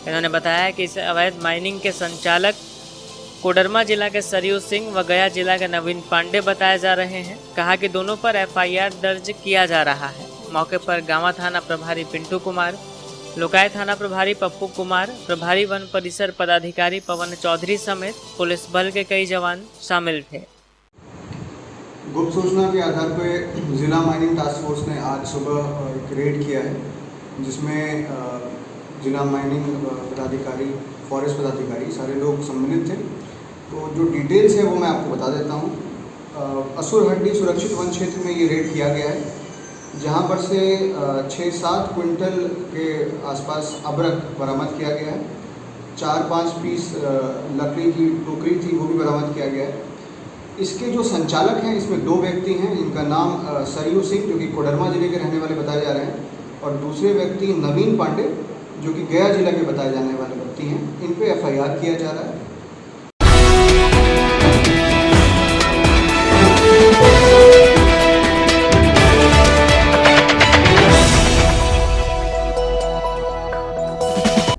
इन्होंने बताया कि इस अवैध माइनिंग के संचालक कोडरमा जिला के सरयू सिंह व गया जिला के नवीन पांडे बताए जा रहे हैं। कहा कि दोनों पर एफआईआर दर्ज किया जा रहा है। मौके पर गामा थाना प्रभारी पिंटू कुमार, लोकाय थाना प्रभारी पप्पू कुमार, प्रभारी वन परिसर पदाधिकारी पवन चौधरी समेत पुलिस बल के कई जवान शामिल थे। गुप्त सूचना के आधार पर ज़िला माइनिंग टास्क फोर्स ने आज सुबह एक रेड किया है, जिसमें ज़िला माइनिंग पदाधिकारी, फॉरेस्ट पदाधिकारी सारे लोग सम्मिलित थे। तो जो डिटेल्स है वो मैं आपको बता देता हूँ। असुरहड्डी सुरक्षित वन क्षेत्र में ये रेड किया गया है, जहाँ पर से 6-7 क्विंटल के आसपास अबरक बरामद किया गया है। 4-5 पीस लकड़ी की टोकरी थी, वो भी बरामद किया गया है। इसके जो संचालक हैं, इसमें 2 व्यक्ति हैं, इनका नाम सरयू सिंह जो कि कोडरमा जिले के रहने वाले बताए जा रहे हैं, और दूसरे व्यक्ति नवीन पांडे जो कि गया जिला के बताए जाने वाले व्यक्ति हैं। इन पे FIR किया जा रहा है।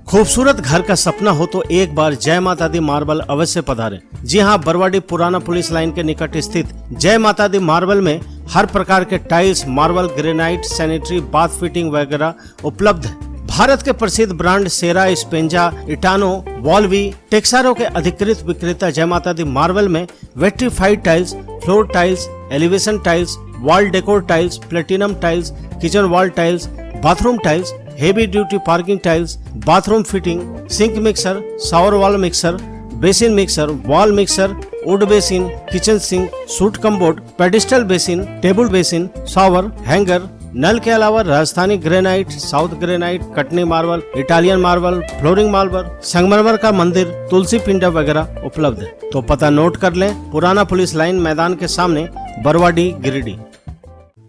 खूबसूरत घर का सपना हो तो एक बार जय माता दी मार्बल अवश्य पधारें। जी हां, बरवाडी पुराना पुलिस लाइन के निकट स्थित जय माता दी मार्बल में हर प्रकार के tiles, marble, granite, sanitary, bath fitting वगैरह उपलब्ध है। भारत के प्रसिद्ध ब्रांड सेरा, स्पेंजा, इटानो, वॉल्वी, टेक्सारो के अधिकृत विक्रेता जय माता दी मार्बल में vitrified tiles, floor tiles, elevation tiles, wall decor tiles, platinum tiles, kitchen wall tiles, bathroom tiles, heavy duty parking tiles, bathroom fitting, sink mixer, shower wall mixer, basin mixer, wall mixer, wood basin, kitchen sink, सूट कम्बोर्ड, pedestal basin, table basin, shower, hanger, नल के अलावा Rajasthani granite, south granite, Katni marble, Italian marble, flooring marble, संगमरमर का मंदिर, तुलसी पिंडा वगैरह उपलब्ध है। तो पता नोट कर लें, पुराना पुलिस लाइन मैदान के सामने, बरवाडी, गिरिडीह।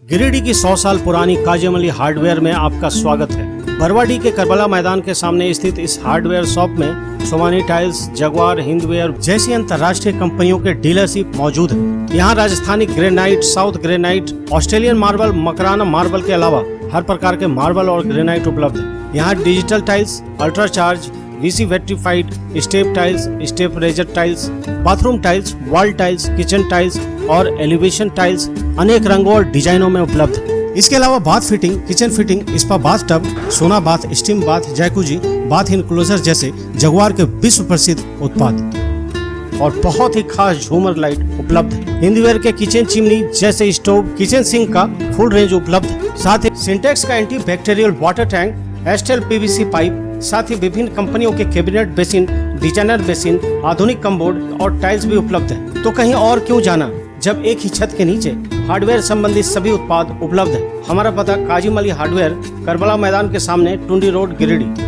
गिरिडीह की 100 साल पुरानी काजम अली हार्डवेयर में आपका स्वागत है। बरवाडी के करबला मैदान के सामने स्थित इस हार्डवेयर शॉप में सोमानी टाइल्स, जगुआर, हिंदवेयर जैसी अंतर्राष्ट्रीय कंपनियों के डीलरशिप मौजूद है। यहाँ Rajasthani granite, south granite, Australian marble, Makrana marble के अलावा हर प्रकार के मार्बल और ग्रेनाइट उपलब्ध है। यहाँ digital tiles, ultra charge, VC vitrified, step tiles, step riser tiles, bathroom tiles, wall tiles, kitchen tiles और एलिवेशन टाइल्स अनेक रंगों और डिजाइनों में उपलब्ध है। इसके अलावा bath fitting, kitchen fitting, spa bathtub, sauna bath, steam bath, jacuzzi, bath enclosure जैसे जगुआर के विश्व प्रसिद्ध उत्पाद और बहुत ही खास झूमर लाइट उपलब्ध है। हिंदवेयर के किचन चिमनी जैसे स्टोव, किचन सिंक का फुल रेंज उपलब्ध है। साथ ही सिंटेक्स का एंटी बैक्टीरियल वाटर टैंक, एस्टेल PVC पाइप, साथ ही विभिन्न कंपनियों के कैबिनेट बेसिन, डिजाइनर बेसिन, आधुनिक कमबोर्ड और टाइल्स भी उपलब्ध है। तो कहीं और क्यों जाना, जब एक ही छत के नीचे हार्डवेयर संबंधित सभी उत्पाद उपलब्ध है। हमारा पता काजिम अली हार्डवेयर, करबला मैदान के सामने, टुंडी रोड, गिरिडीह।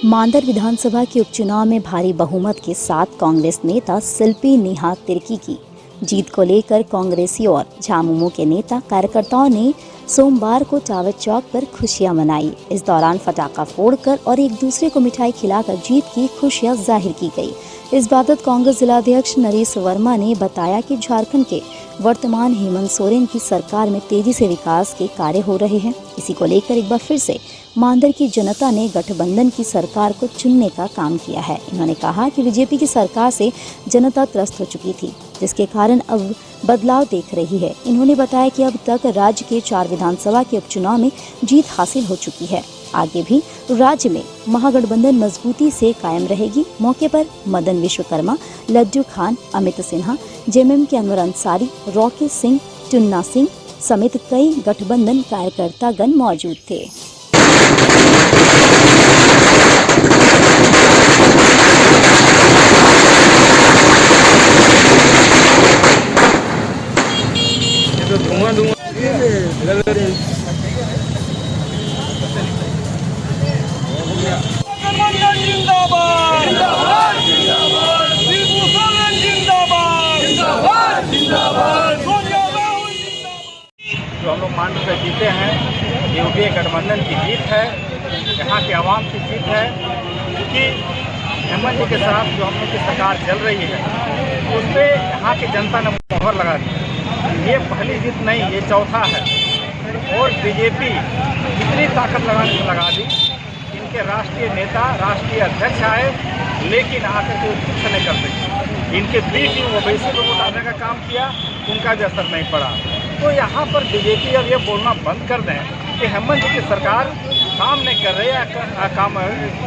मांदर विधानसभा के उपचुनाव में भारी बहुमत के साथ कांग्रेस नेता शिल्पी नेहा तिर्की की जीत को लेकर कांग्रेसी और झामुमो के नेता कार्यकर्ताओं ने सोमवार को टावर चौक पर खुशियां मनाई। इस दौरान पटाखा फोड़कर और एक दूसरे को मिठाई खिलाकर जीत की खुशियां जाहिर की गई। इस बाबत कांग्रेस जिलाध्यक्ष नरेश वर्मा ने बताया कि झारखंड के वर्तमान हेमंत सोरेन की सरकार में तेजी से विकास के कार्य हो रहे हैं। इसी को लेकर एक बार फिर से मांदर की जनता ने गठबंधन की सरकार को चुनने का काम किया है। इन्होंने कहा कि बीजेपी की सरकार से जनता त्रस्त हो चुकी थी, जिसके कारण अब बदलाव देख रही है। इन्होंने बताया कि अब तक राज्य के 4 विधानसभा के उपचुनाव में जीत हासिल हो चुकी है। आगे भी राज्य में महागठबंधन मजबूती से कायम रहेगी। मौके पर मदन विश्वकर्मा, लड्डू खान, अमित सिन्हा, जेएमएम के अनवर अंसारी, रॉकी सिंह, टुन्ना सिंह समेत कई गठबंधन कार्यकर्तागण मौजूद थे। जो हम लोग मांडू से जीते हैं, ये यूपीए गठबंधन की जीत है, यहाँ के आवाम की जीत है। क्योंकि हेमंत जी के साथ जो हम लोग की सरकार चल रही है, उस पर यहाँ की जनता ने मोहर लगा दी। ये पहली जीत नहीं, ये चौथा है। और बीजेपी जितनी ताकत लगाने से लगा दी। इनके राष्ट्रीय नेता, राष्ट्रीय अध्यक्ष आए, लेकिन आकर के कुछ नहीं कर सके। इनके बीच में ओबीसी को उठाने का काम किया, उनका भी असर नहीं पड़ा। तो यहाँ पर बीजेपी अब ये बोलना बंद कर दें कि हेमंत जी की सरकार काम नहीं कर रही है, काम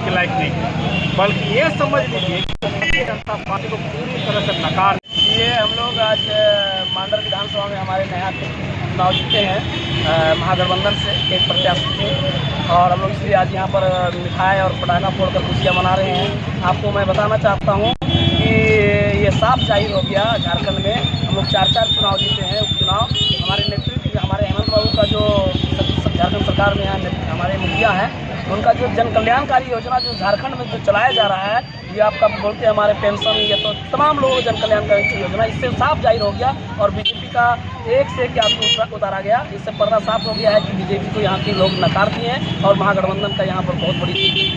के लायक नहीं, बल्कि ये समझ लीजिए कि भारतीय जनता पार्टी को पूरी तरह से नकार ये हम लोग आज मांडर विधानसभा में हमारे नया चुनाव जीते हैं महागठबंधन से एक प्रत्याशी थे, और हम लोग इसलिए आज यहाँ पर मिठाई और पटाखा फोड़कर खुशियाँ मना रहे हैं। आपको मैं बताना चाहता हूँ कि ये साफ जाहिर हो गया, झारखंड में हम लोग 4 चुनाव जीते हैं। उपचुनाव हमारे नेतृत्व, हमारे हेमंत बाबू का जो झारखंड सरकार में हमारे मुखिया हैं, उनका जो जन कल्याणकारी योजना जो झारखंड में जो चलाया जा रहा है, ये आपका बोलते हैं हमारे पेंशन, ये तो तमाम लोगों को जन कल्याणकारी योजना, इससे साफ जाहिर हो गया। और बीजेपी का एक से एक आदमी उतारा गया, इससे पर्दा साफ हो गया है कि बीजेपी को यहाँ के लोग नकारती हैं और महागठबंधन का यहाँ पर बहुत बड़ी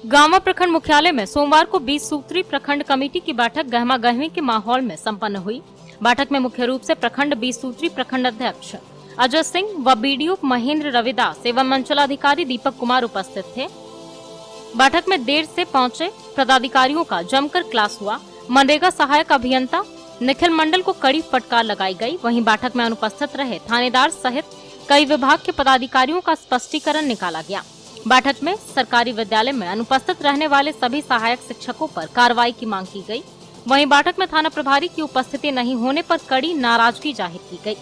गांवा प्रखंड मुख्यालय में सोमवार को 20 सूत्री प्रखंड कमेटी की बैठक गहमा गहमी के माहौल में संपन्न हुई। बैठक में मुख्य रूप से प्रखंड 20 सूत्री प्रखंड अध्यक्ष अजय सिंह व बीडीओ महेंद्र रविदास एवं अंचलाधिकारी दीपक कुमार उपस्थित थे। बैठक में देर से पहुंचे पदाधिकारियों का जमकर क्लास हुआ। मनरेगा सहायक अभियंता निखिल मंडल को कड़ी फटकार लगाई गई। वहीं बैठक में अनुपस्थित रहे थानेदार सहित कई विभाग के पदाधिकारियों का स्पष्टीकरण निकाला गया। बैठक में सरकारी विद्यालय में अनुपस्थित रहने वाले सभी सहायक शिक्षकों पर कार्रवाई की मांग की गई। वहीं बैठक में थाना प्रभारी की उपस्थिति नहीं होने पर कड़ी नाराजगी जाहिर की गई।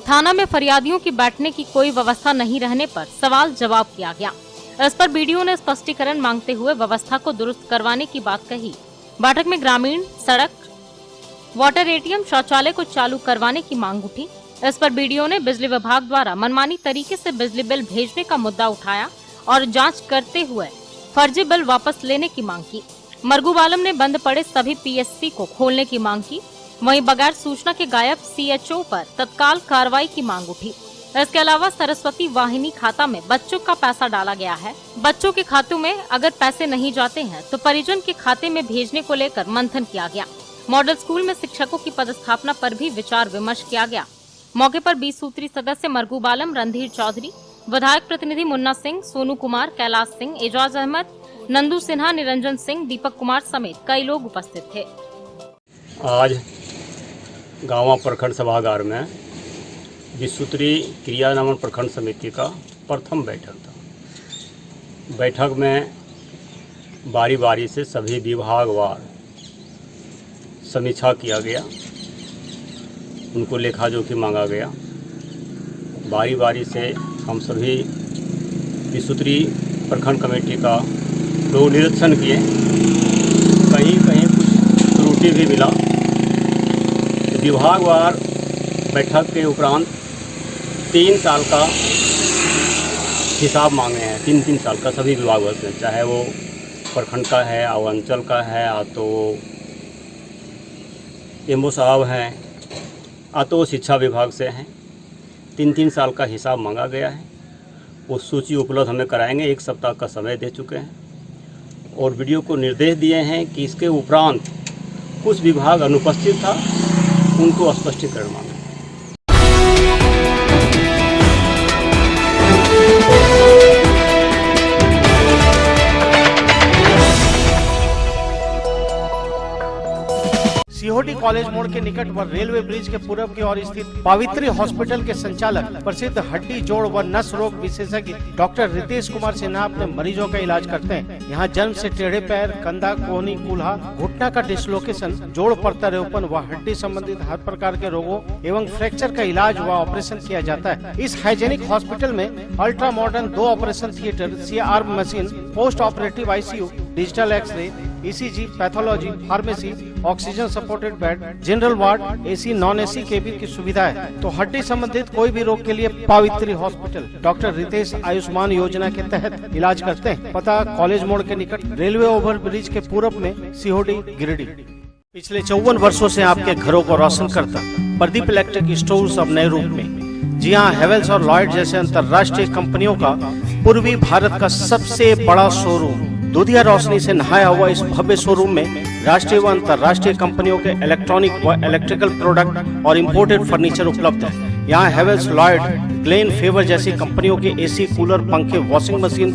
थाना में फरियादियों की बैठने की कोई व्यवस्था नहीं रहने पर सवाल जवाब किया गया। इस पर बीडीओ ने स्पष्टीकरण मांगते हुए व्यवस्था को दुरुस्त करवाने की बात कही। बैठक में ग्रामीण सड़क, वाटर एटीएम, शौचालय को चालू करवाने की मांग उठी। इस पर बीडीओ ने बिजली विभाग द्वारा मनमानी तरीके से बिजली बिल भेजने का मुद्दा उठाया और जांच करते हुए फर्जी बिल वापस लेने की मांग की। मरगूबालम ने बंद पड़े सभी पीएससी को खोलने की मांग की। वहीं बगैर सूचना के गायब सीएचओ पर तत्काल कार्रवाई की मांग उठी। इसके अलावा सरस्वती वाहिनी खाता में बच्चों का पैसा डाला गया है। बच्चों के खातों में अगर पैसे नहीं जाते हैं तो परिजन के खाते में भेजने को लेकर मंथन किया गया। मॉडल स्कूल में शिक्षकों की पदस्थापना पर भी विचार विमर्श किया गया। मौके पर 20 सूत्री सदस्य मरगूबालम, रणधीर चौधरी, विधायक प्रतिनिधि मुन्ना सिंह, सोनू कुमार, कैलाश सिंह, एजाज अहमद, नंदू सिन्हा, निरंजन सिंह, दीपक कुमार समेत कई लोग उपस्थित थे। आज गांवा प्रखंड सभागार में 20 सूत्री क्रियान्वयन प्रखंड समिति का प्रथम बैठक था। बैठक में बारी बारी से सभी विभागवार समीक्षा किया गया, उनको लेखा जोखी मांगा गया। बारी बारी से हम सभी 20 सूत्री प्रखंड कमेटी का लोग निरीक्षण किए, कहीं कहीं कुछ त्रुटि भी मिला। विभागवार बैठक के उपरांत 3 साल का हिसाब मांगे हैं, 3 साल का सभी विभागों से, चाहे वो प्रखंड का है, और अंचल का है, या तो एमओ साहब हैं, या तो शिक्षा विभाग से हैं। 3 साल का हिसाब मांगा गया है। वो सूची उपलब्ध हमें कराएंगे। 1 सप्ताह का समय दे चुके हैं और वीडियो को निर्देश दिए हैं कि इसके उपरांत कुछ विभाग अनुपस्थित था, उनको स्पष्टीकरण मांगे। सीहोडी कॉलेज मोड़ के निकट व रेलवे ब्रिज के पूर्व की ओर स्थित पावित्री हॉस्पिटल के संचालक प्रसिद्ध हड्डी, जोड़ व नस रोग विशेषज्ञ डॉक्टर रितेश कुमार सिन्हा अपने मरीजों का इलाज करते हैं। यहाँ जन्म से टेढ़े पैर, कंधा, कोहनी, कूल्हा, घुटना का डिसलोकेशन, जोड़ प्रत्यारोपण व हड्डी संबंधित हर प्रकार के रोगों एवं फ्रैक्चर का इलाज व ऑपरेशन किया जाता है। इस हाइजेनिक हॉस्पिटल में ultra modern 2 operation theatre, CR machine, post operative ICU, digital x ray, ECG, pathology, pharmacy, oxygen supported bed, general ward, AC, non AC cabin की सुविधा है। तो हड्डी संबंधित कोई भी रोग के लिए पावित्री हॉस्पिटल डॉक्टर रितेश आयुष्मान योजना के तहत इलाज करते हैं। पता कॉलेज मोड़ के निकट रेलवे ओवर ब्रिज के पूर्व में, सीहोडी, गिरिडीह। पिछले 54 वर्षों से आपके घरों को रोशन करता प्रदीप इलेक्ट्रिक स्टोर्स अब नए रूप में। जी हाँ, हेवेल्स और लॉयड जैसे अंतर्राष्ट्रीय कंपनियों का पूर्वी भारत का सबसे बड़ा शोरूम। दूधिया रोशनी से नहाया हुआ इस भव्य शोरूम में राष्ट्रीय व अंतर्राष्ट्रीय कंपनियों के इलेक्ट्रॉनिक व इलेक्ट्रिकल प्रोडक्ट और इंपोर्टेड फर्नीचर उपलब्ध है। यहाँ हेवेल्स, लॉयड, ग्लेन, फेवर जैसी कंपनियों के AC, कूलर, पंखे, washing machine,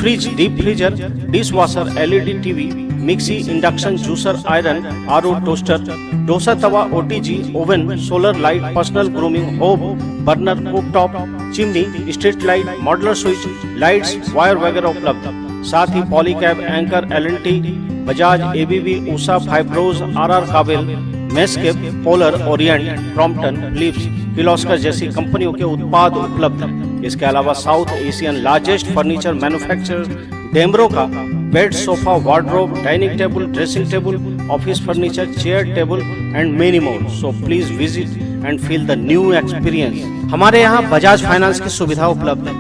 fridge, deep freezer, dish washer, LED TV, mixie, induction, juicer, iron, RO, toaster, dosa tawa, OTG, oven, solar light, personal grooming, home, burner, cooktop, chimney, street light, modular switch, lights, wire वगैरह उपलब्ध। साथ ही Polycab, Anchor, L and T, Bajaj, ABB, Usha, Fybros, RR Kabel, मेस्केप, Polar, Orient, Crompton, Philips, Kirloskar जैसी कंपनियों के उत्पाद उपलब्ध। इसके अलावा south Asian largest furniture manufacturer Damro का bed, sofa, wardrobe, dining table, dressing table, office furniture, chair table and many more. So please visit and feel the new experience. हमारे यहाँ बजाज फाइनेंस की सुविधा उपलब्ध है।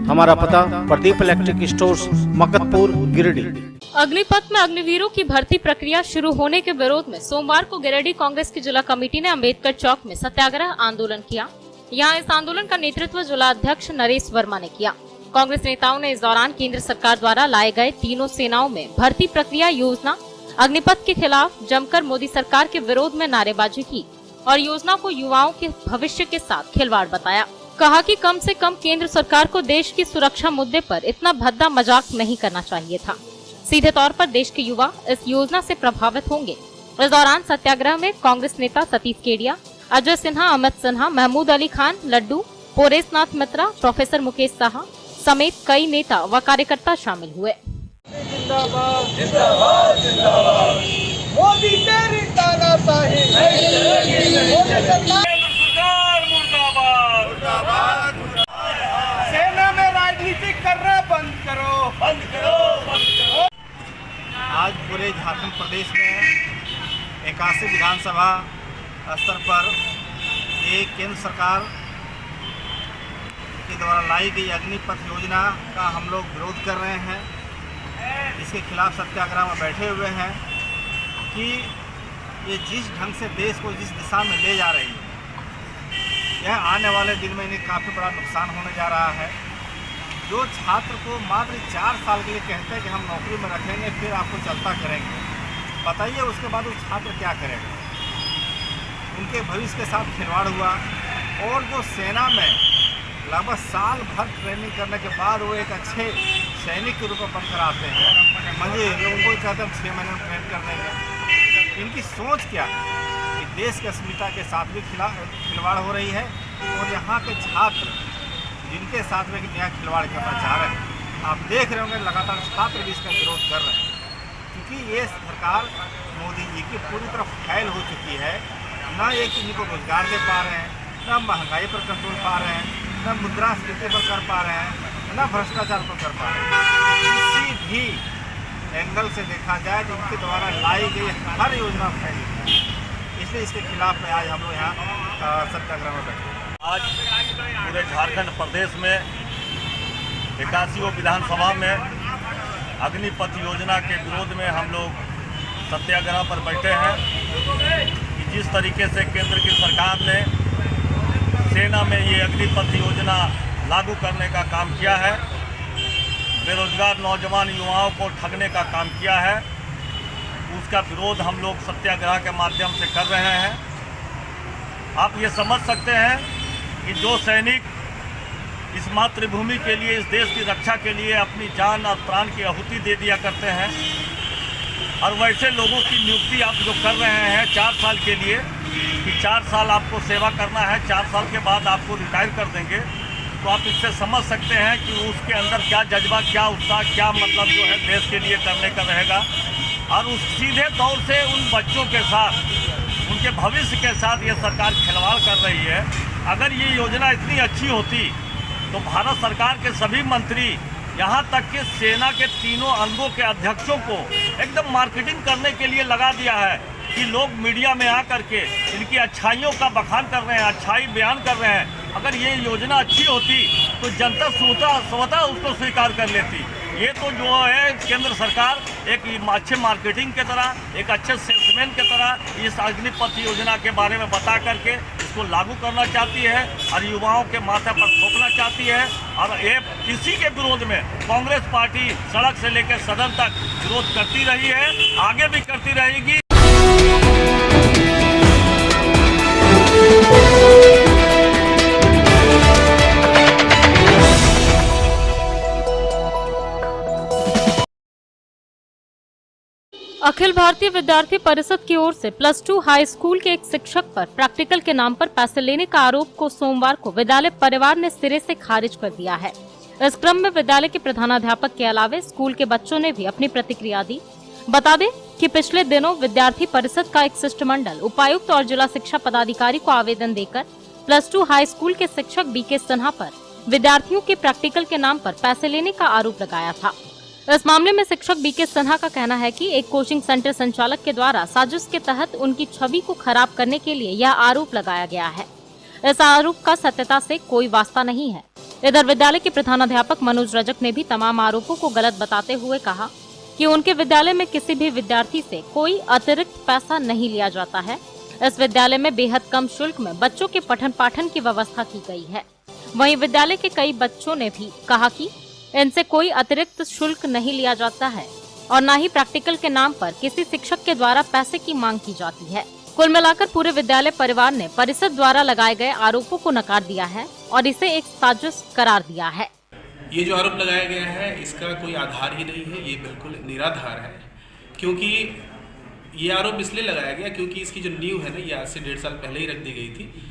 हमारा पता प्रदीप इलेक्ट्रिक स्टोर्स, मकतपुर, गिरिडीह। अग्निपथ में अग्निवीरों की भर्ती प्रक्रिया शुरू होने के विरोध में सोमवार को गिरिडीह कांग्रेस की जिला कमेटी ने अम्बेडकर चौक में सत्याग्रह आंदोलन किया। यहाँ इस आंदोलन का नेतृत्व जिला अध्यक्ष नरेश वर्मा ने किया। कांग्रेस नेताओं ने इस दौरान केंद्र सरकार द्वारा लाए गए तीनों सेनाओं में भर्ती प्रक्रिया योजना अग्निपथ के खिलाफ जमकर मोदी सरकार के विरोध में नारेबाजी की और योजना को युवाओं के भविष्य के साथ खिलवाड़ बताया। कहा कि कम से कम केंद्र सरकार को देश की सुरक्षा मुद्दे पर इतना भद्दा मजाक नहीं करना चाहिए था। सीधे तौर पर देश के युवा इस योजना से प्रभावित होंगे। इस दौरान सत्याग्रह में कांग्रेस नेता सतीश केडिया, अजय सिन्हा, अमित सिन्हा, महमूद अली खान, लड्डू, पोरेश नाथ मित्रा, प्रोफेसर मुकेश साहा समेत कई नेता व कार्यकर्ता शामिल हुए। जिंदाबाद जिंदाबाद जिंदाबाद, मोदी तेरी तानाशाही नहीं चलेगी, मोदी सरकार मुर्दाबाद मुर्दाबाद। सेना में राजनीति करना बंद करो, बंद करो, बंद करो। आज पूरे झारखंड प्रदेश में 81 विधानसभा स्तर पर ये केंद्र सरकार के द्वारा लाई गई अग्निपथ योजना का हम लोग विरोध कर रहे हैं। इसके खिलाफ सत्याग्रह में बैठे हुए हैं कि ये जिस ढंग से देश को जिस दिशा में ले जा रही है, यह आने वाले दिन में इन्हें काफ़ी बड़ा नुकसान होने जा रहा है। जो छात्र को मात्र 4 साल के लिए कहते हैं कि हम नौकरी में रखेंगे, फिर आपको चलता करेंगे, बताइए उसके बाद वो छात्र क्या करेगा। उनके भविष्य के साथ खिलवाड़ हुआ। और जो सेना में लगभग साल भर ट्रेनिंग करने के बाद वो एक अच्छे सैनिक के रूप में बनकर आते हैं, मुझे उनको कहते हैं 6 महीने में ट्रेन कर देंगे। इनकी सोच क्या है कि देश की अस्मिता के साथ भी खिलवाड़ हो रही है और यहाँ के छात्र जिनके साथ में नया खिलवाड़ करना चाह रहे हैं, आप देख रहे होंगे लगातार छात्र भी इसका विरोध कर रहे हैं। क्योंकि ये सरकार मोदी जी की पूरी तरह फैल हो चुकी है। ना एक इनको रोजगार दे पा रहे हैं, ना महंगाई पर कंट्रोल पा रहे हैं, ना मुद्रास्फीति पर कर पा रहे हैं, ना भ्रष्टाचार पर कर पा रहे हैं। किसी भी एंगल से देखा जाए तो इनके द्वारा लाई गई हर योजना फैली है। इसलिए इसके खिलाफ में आज हम लोग यहाँ सत्याग्रह में बैठे। आज पूरे झारखंड प्रदेश में 81 विधानसभा में अग्निपथ योजना के विरोध में हम लोग सत्याग्रह पर बैठे हैं कि जिस तरीके से केंद्र की सरकार ने सेना में ये अग्निपथ योजना लागू करने का काम किया है, बेरोजगार नौजवान युवाओं को ठगने का काम किया है, उसका विरोध हम लोग सत्याग्रह के माध्यम से कर रहे हैं। आप ये समझ सकते हैं कि जो सैनिक इस मातृभूमि के लिए, इस देश की रक्षा के लिए अपनी जान और प्राण की आहुति दे दिया करते हैं, और वैसे लोगों की नियुक्ति आप जो कर रहे हैं 4 साल के लिए कि 4 साल आपको सेवा करना है, 4 साल के बाद आपको रिटायर कर देंगे, तो आप इससे समझ सकते हैं कि उसके अंदर क्या जज्बा, क्या उत्साह, क्या मतलब जो है देश के लिए करने का रहेगा। और उस सीधे तौर से उन बच्चों के साथ, उनके भविष्य के साथ ये सरकार खिलवाड़ कर रही है। अगर ये योजना इतनी अच्छी होती तो भारत सरकार के सभी मंत्री, यहाँ तक कि सेना के तीनों अंगों के अध्यक्षों को एकदम मार्केटिंग करने के लिए लगा दिया है कि लोग मीडिया में आकर के इनकी अच्छाइयों का बखान कर रहे हैं, अच्छाई बयान कर रहे हैं। अगर ये योजना अच्छी होती तो जनता स्वतः उसको स्वीकार कर लेती। ये तो जो है केंद्र सरकार एक अच्छे मार्केटिंग के तरह, एक अच्छे सेल्समैन के तरह इस अग्निपथ योजना के बारे में बता करके इसको लागू करना चाहती है और युवाओं के माथे पर थोपना चाहती है। और ये इसी के विरोध में कांग्रेस पार्टी सड़क से लेकर सदन तक विरोध करती रही है, आगे भी करती रहेगी। अखिल भारतीय विद्यार्थी परिषद की ओर से +2 हाई स्कूल के एक शिक्षक पर प्रैक्टिकल के नाम पर पैसे लेने का आरोप को सोमवार को विद्यालय परिवार ने सिरे से खारिज कर दिया है। इस क्रम में विद्यालय के प्रधानाध्यापक के अलावे स्कूल के बच्चों ने भी अपनी प्रतिक्रिया दी। बता दें कि पिछले दिनों विद्यार्थी परिषद का एक शिष्टमंडल उपायुक्त और जिला शिक्षा पदाधिकारी को आवेदन देकर +2 हाई स्कूल के शिक्षक बीके सिन्हा पर विद्यार्थियों के प्रैक्टिकल के नाम पर पैसे लेने का आरोप लगाया था। इस मामले में शिक्षक बीके सिन्हा का कहना है कि एक कोचिंग सेंटर संचालक के द्वारा साजिश के तहत उनकी छवि को खराब करने के लिए यह आरोप लगाया गया है। इस आरोप का सत्यता से कोई वास्ता नहीं है। इधर विद्यालय के प्रधानाध्यापक मनोज रजक ने भी तमाम आरोपों को गलत बताते हुए कहा कि उनके विद्यालय में किसी भी विद्यार्थी से कोई अतिरिक्त पैसा नहीं लिया जाता है। इस विद्यालय में बेहद कम शुल्क में बच्चों के पठन पाठन की व्यवस्था की गई है। वहीं विद्यालय के कई बच्चों ने भी कहा कि इनसे कोई अतिरिक्त शुल्क नहीं लिया जाता है और न ही प्रैक्टिकल के नाम पर किसी शिक्षक के द्वारा पैसे की मांग की जाती है। कुल मिलाकर पूरे विद्यालय परिवार ने परिषद द्वारा लगाए गए आरोपों को नकार दिया है और इसे एक साजिश करार दिया है। ये जो आरोप लगाया गया है इसका कोई आधार ही नहीं है, ये बिल्कुल निराधार है। क्योंकि ये आरोप इसलिए लगाया गया क्योंकि इसकी जो नींव है ना, ये आज से 1.5 साल पहले ही रख दी गई थी।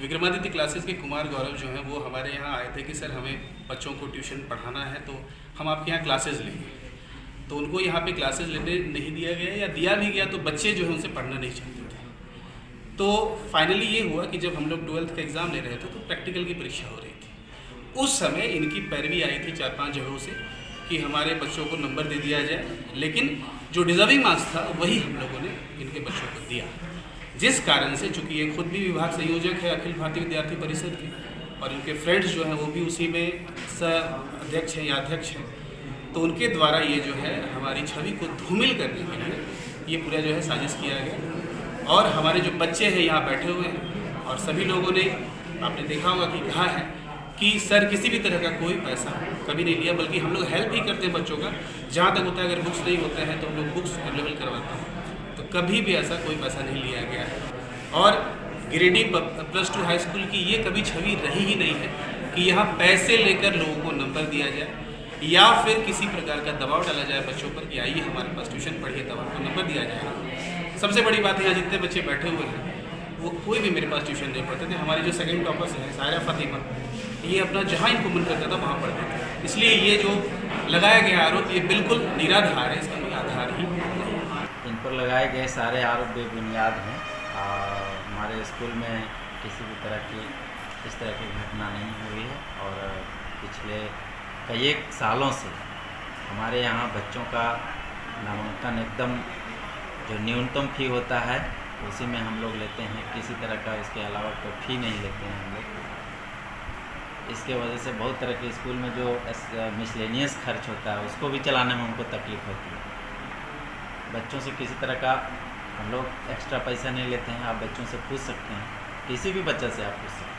विक्रमादित्य क्लासेस के कुमार गौरव जो हैं वो हमारे यहाँ आए थे कि सर हमें बच्चों को ट्यूशन पढ़ाना है तो हम आपके यहाँ क्लासेस लेंगे। तो उनको यहाँ पे क्लासेस लेने नहीं दिया गया, या दिया भी गया तो बच्चे जो है उनसे पढ़ना नहीं चाहते थे। तो फाइनली ये हुआ कि जब हम लोग 12th का एग्ज़ाम ले रहे थे तो प्रैक्टिकल की परीक्षा हो रही थी। उस समय इनकी पैरवी आई थी 4-5 जगहों से कि हमारे बच्चों को नंबर दे दिया जाए, लेकिन जो डिज़र्विंग मार्क्स था वही हम लोगों ने इनके बच्चों को दिया। जिस कारण से चूँकि ये खुद भी विभाग संयोजक है अखिल भारतीय विद्यार्थी परिषद के और इनके फ्रेंड्स जो हैं वो भी उसी में अध्यक्ष हैं या अध्यक्ष हैं, तो उनके द्वारा ये जो है हमारी छवि को धूमिल करने के लिए ये पूरा जो है साजिश किया गया। और हमारे जो बच्चे हैं यहाँ बैठे हुए हैं और सभी लोगों ने आपने देखा होगा कि कहा है कि सर किसी भी तरह का कोई पैसा कभी नहीं लिया, बल्कि हम लोग हेल्प ही करते हैं बच्चों का। जहाँ तक होता है अगर बुक्स नहीं होते हैं तो हम लोग बुक्स अवेलेबल करवाते हैं, तो कभी भी ऐसा कोई पैसा नहीं लिया गया है। और गिरिडीह +2 हाई स्कूल की ये कभी छवि रही ही नहीं है कि यहाँ पैसे लेकर लोगों को नंबर दिया जाए या फिर किसी प्रकार का दबाव डाला जाए बच्चों पर कि आइए हमारे पास ट्यूशन पढ़िए तब आपको नंबर दिया जाएगा। सबसे बड़ी बात है यहाँ जितने बच्चे बैठे हुए हैं वो कोई भी मेरे पास ट्यूशन नहीं पढ़ते थे। हमारे जो सेकंड टॉपर्स हैं सायरा फातिमा, ये अपना जहाँ इनको मन करता था वहाँ पढ़ते थे। इसलिए ये जो लगाया गया आरोप ये बिल्कुल निराधार है, इसका कोई आधार ही नहीं। इन पर लगाए गए सारे आरोप बेबुनियाद हैं। हमारे स्कूल में किसी भी तरह की इस तरह की घटना नहीं हुई है और पिछले कई सालों से हमारे यहाँ बच्चों का नामांकन एकदम जो न्यूनतम फ़ी होता है उसी में हम लोग लेते हैं। किसी तरह का इसके अलावा कोई फ़ी नहीं लेते हैं हम लोग। इसके वजह से बहुत तरह के स्कूल में जो मिसलेनियस खर्च होता है उसको भी चलाने में हमको तकलीफ़ होती है। बच्चों से किसी तरह का हम लोग एक्स्ट्रा पैसा नहीं लेते हैं। आप बच्चों से पूछ सकते हैं, किसी भी बच्चे से आप पूछ सकते हैं।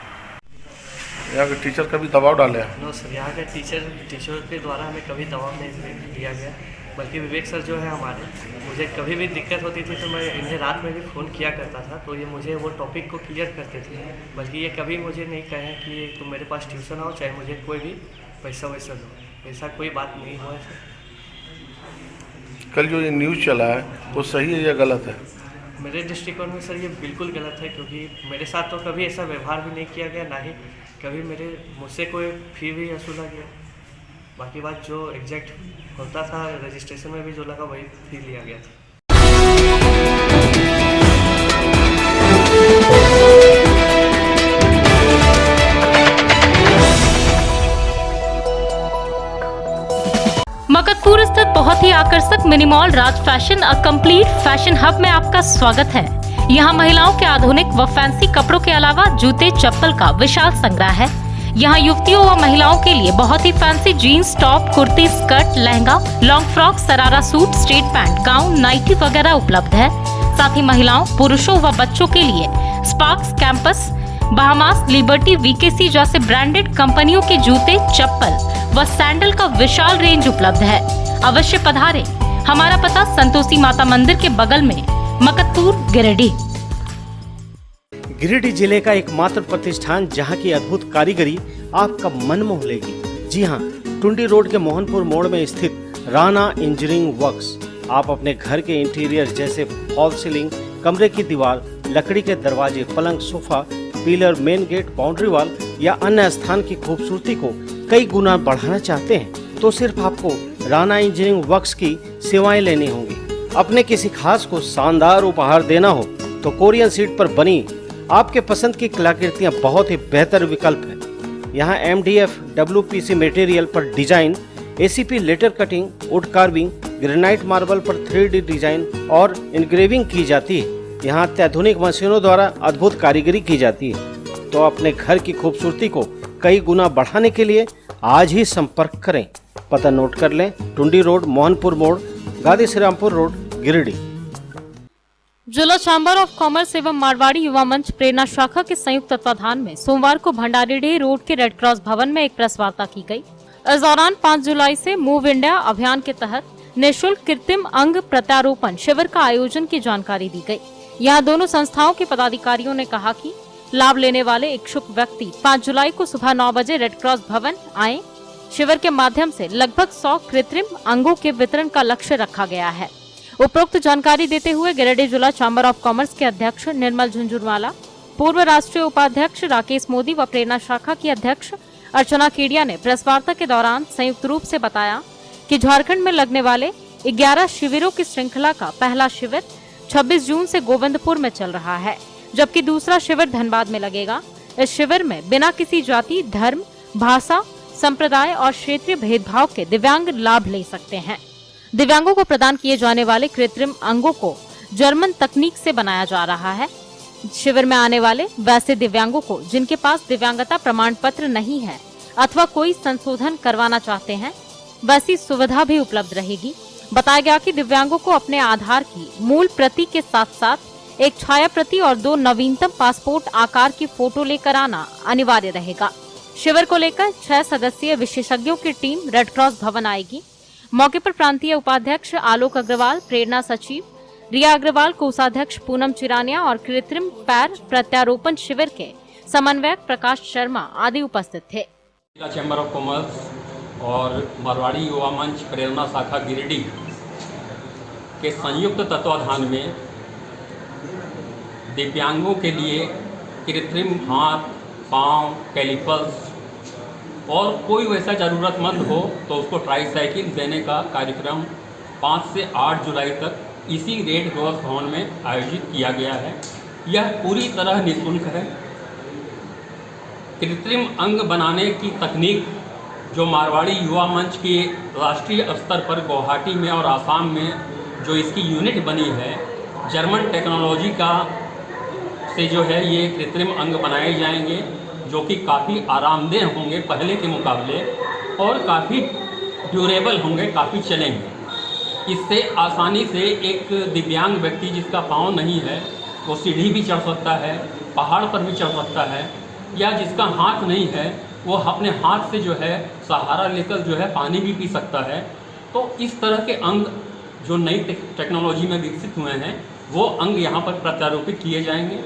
यहाँ के टीचर कभी दबाव डाले हैं? नो सर, यहाँ के टीचर के द्वारा हमें कभी दबाव नहीं दिया गया, बल्कि विवेक सर जो है हमारे, मुझे कभी भी दिक्कत होती थी तो मैं इन्हें रात में भी फ़ोन किया करता था तो ये मुझे वो टॉपिक को क्लियर करते थे। बल्कि ये कभी मुझे नहीं कहे कि तुम मेरे पास ट्यूशन आओ चाहे मुझे कोई भी पैसा वैसा दो, ऐसा कोई बात नहीं हुआ है सर। कल जो ये न्यूज़ चला है वो सही है या गलत है? मेरे दृष्टिकोण में सर ये बिल्कुल गलत है, क्योंकि मेरे साथ तो कभी ऐसा व्यवहार भी नहीं किया गया, ना ही कभी मुझसे कोई फ़ी भी वसूला गया। बाकी बात जो एग्जैक्ट होता था रजिस्ट्रेशन में भी जो लगा वही फी लिया गया था। मकतपुर स्थित बहुत ही आकर्षक mini mall Raj fashion a complete fashion hub में आपका स्वागत है। यहाँ महिलाओं के आधुनिक व फैंसी कपड़ों के अलावा जूते चप्पल का विशाल संग्रह है। यहाँ युवतियों व महिलाओं के लिए बहुत ही fancy jeans, top, kurti, skirt, lehenga, long frock, sharara suit, straight pant, gown, nightie वगैरह उपलब्ध है। साथ ही महिलाओं, पुरुषों व बच्चों के लिए स्पार्क्स, कैंपस, बहामास, लिबर्टी, वीकेसी जैसे ब्रांडेड कंपनियों के जूते, चप्पल व सैंडल का विशाल रेंज उपलब्ध है। अवश्य पधारें। हमारा पता संतोषी माता मंदिर के बगल में, मकतपुर, गिरिडीह। गिरिडीह जिले का एकमात्र प्रतिष्ठान जहां की अद्भुत कारीगरी आपका मन मोह लेगी। जी हां, टुंडी रोड के मोहनपुर मोड़ में स्थित राणा इंजीनियरिंग वर्क्स आप अपने घर के इंटीरियर जैसे फॉल सीलिंग, कमरे की दीवार, लकड़ी के दरवाजे, पलंग, sofa, pillar, main gate, boundary wall या अन्य स्थान की खूबसूरती को कई गुना बढ़ाना चाहते हैं तो सिर्फ आपको राणा इंजीनियरिंग वर्क्स की सेवाएं लेनी होंगी। अपने किसी खास को शानदार उपहार देना हो तो कोरियन सीट पर बनी आपके पसंद की कलाकृतियां बहुत ही बेहतर विकल्प है। यहाँ MDF WPC मटेरियल पर design, ACP letter cutting, wood carving, granite marble पर 3D डिजाइन और इनग्रेविंग की जाती है। यहाँ अत्याधुनिक मशीनों द्वारा अद्भुत कारीगरी की जाती है। तो अपने घर की खूबसूरती को कई गुना बढ़ाने के लिए आज ही संपर्क करें। पता नोट कर लें, टुंडी रोड, मोहनपुर मोड़, गादी श्रीरामपुर रोड, गिरिडीह। जिला चैम्बर ऑफ कॉमर्स एवं मारवाड़ी युवा मंच प्रेरणा शाखा के संयुक्त तत्वाधान में सोमवार को भंडारीडीह रोड के रेड क्रॉस भवन में एक प्रेस वार्ता की गई। इस दौरान 5 जुलाई से मूव इंडिया अभियान के तहत निःशुल्क कृत्रिम अंग प्रत्यारोपण शिविर का आयोजन की जानकारी दी गई। यहाँ दोनों संस्थाओं के पदाधिकारियों ने कहा कि लाभ लेने वाले इच्छुक व्यक्ति 5 जुलाई को सुबह 9 बजे रेड क्रॉस भवन आए। शिविर के माध्यम से लगभग 100 कृत्रिम अंगों के वितरण का लक्ष्य रखा गया है। उपरोक्त जानकारी देते हुए गिरिडीह जिला चैम्बर ऑफ कॉमर्स के अध्यक्ष निर्मल झुंझुनवाला, पूर्व राष्ट्रीय उपाध्यक्ष राकेश मोदी व प्रेरणा शाखा की अध्यक्ष अर्चना केडिया ने प्रेस वार्ता के दौरान संयुक्त रूप से बताया कि झारखंड में लगने वाले 11 शिविरों की श्रृंखला का पहला शिविर 26 जून से गोविंदपुर में चल रहा है, जबकि दूसरा शिविर धनबाद में लगेगा। इस शिविर में बिना किसी जाति, धर्म, भाषा, संप्रदाय और क्षेत्रीय भेदभाव के दिव्यांग लाभ ले सकते हैं। दिव्यांगों को प्रदान किए जाने वाले कृत्रिम अंगों को जर्मन तकनीक से बनाया जा रहा है। शिविर में आने वाले वैसे दिव्यांगों को जिनके पास दिव्यांगता प्रमाण पत्र नहीं है अथवा कोई संशोधन करवाना चाहते हैं, वैसी सुविधा भी उपलब्ध रहेगी। बताया गया कि दिव्यांगों को अपने आधार की मूल प्रति के साथ साथ एक छाया प्रति और 2 नवीनतम पासपोर्ट आकार की फोटो लेकर आना अनिवार्य रहेगा। शिविर को लेकर 6 सदस्यीय विशेषज्ञों की टीम रेड क्रॉस भवन आएगी। मौके पर प्रांतीय उपाध्यक्ष आलोक अग्रवाल, प्रेरणा सचिव रिया अग्रवाल, कोषाध्यक्ष पूनम चिरानिया और कृत्रिम पैर प्रत्यारोपण शिविर के समन्वयक प्रकाश शर्मा आदि उपस्थित थे। जिला चैम्बर ऑफ कॉमर्स और मारवाड़ी युवा मंच प्रेरणा शाखा गिरिडीह के संयुक्त तत्वाधान में दिव्यांगों के लिए कृत्रिम हाथ, पांव, कैलिपर्स और कोई वैसा ज़रूरतमंद हो तो उसको ट्राईसाइकिल देने का कार्यक्रम 5 से 8 जुलाई तक इसी रेड क्रॉस भवन में आयोजित किया गया है। यह पूरी तरह निःशुल्क है। कृत्रिम अंग बनाने की तकनीक जो मारवाड़ी युवा मंच के राष्ट्रीय स्तर पर गुवाहाटी में और आसाम में जो इसकी यूनिट बनी है, जर्मन टेक्नोलॉजी का से जो है ये कृत्रिम अंग बनाए जाएंगे जो कि काफ़ी आरामदेह होंगे पहले के मुकाबले और काफ़ी ड्यूरेबल होंगे, काफ़ी चलेंगे। इससे आसानी से एक दिव्यांग व्यक्ति जिसका पाँव नहीं है वो सीढ़ी भी चढ़ सकता है, पहाड़ पर भी चढ़ सकता है, या जिसका हाथ नहीं है वो अपने हाथ से जो है सहारा लेकर जो है पानी भी पी सकता है। तो इस तरह के अंग जो नई टेक्नोलॉजी में विकसित हुए हैं वो अंग यहाँ पर प्रत्यारोपित किए जाएंगे।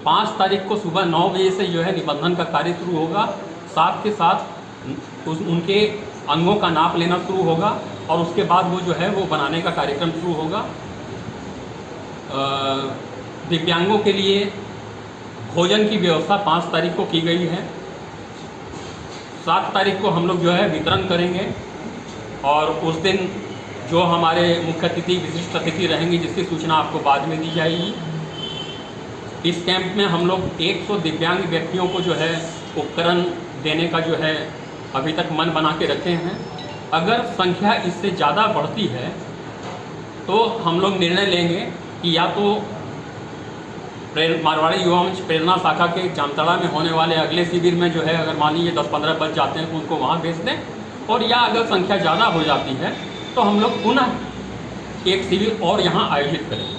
5 तारीख को सुबह 9 बजे से जो है निबंधन का कार्य शुरू होगा। साथ के साथ उनके अंगों का नाप लेना शुरू होगा और उसके बाद वो जो है वो बनाने का कार्यक्रम शुरू होगा। दिव्यांगों के लिए भोजन की व्यवस्था 5 तारीख को की गई है। 7 तारीख को हम लोग जो है वितरण करेंगे और उस दिन जो हमारे मुख्य अतिथि, विशिष्ट अतिथि रहेंगी जिसकी सूचना आपको बाद में दी जाएगी। इस कैंप में हम लोग 100 दिव्यांग व्यक्तियों को जो है उपकरण देने का जो है अभी तक मन बना के रखे हैं। अगर संख्या इससे ज़्यादा बढ़ती है तो हम लोग निर्णय लेंगे कि या तो मारवाड़ी युवा मंच प्रेरणा शाखा के जामताड़ा में होने वाले अगले शिविर में जो है अगर मान लीजिए 10-15 बच जाते हैं तो उनको वहाँ भेज दें, और या अगर संख्या ज़्यादा हो जाती है तो हम लोग पुनः एक शिविर और यहाँ आयोजित करें।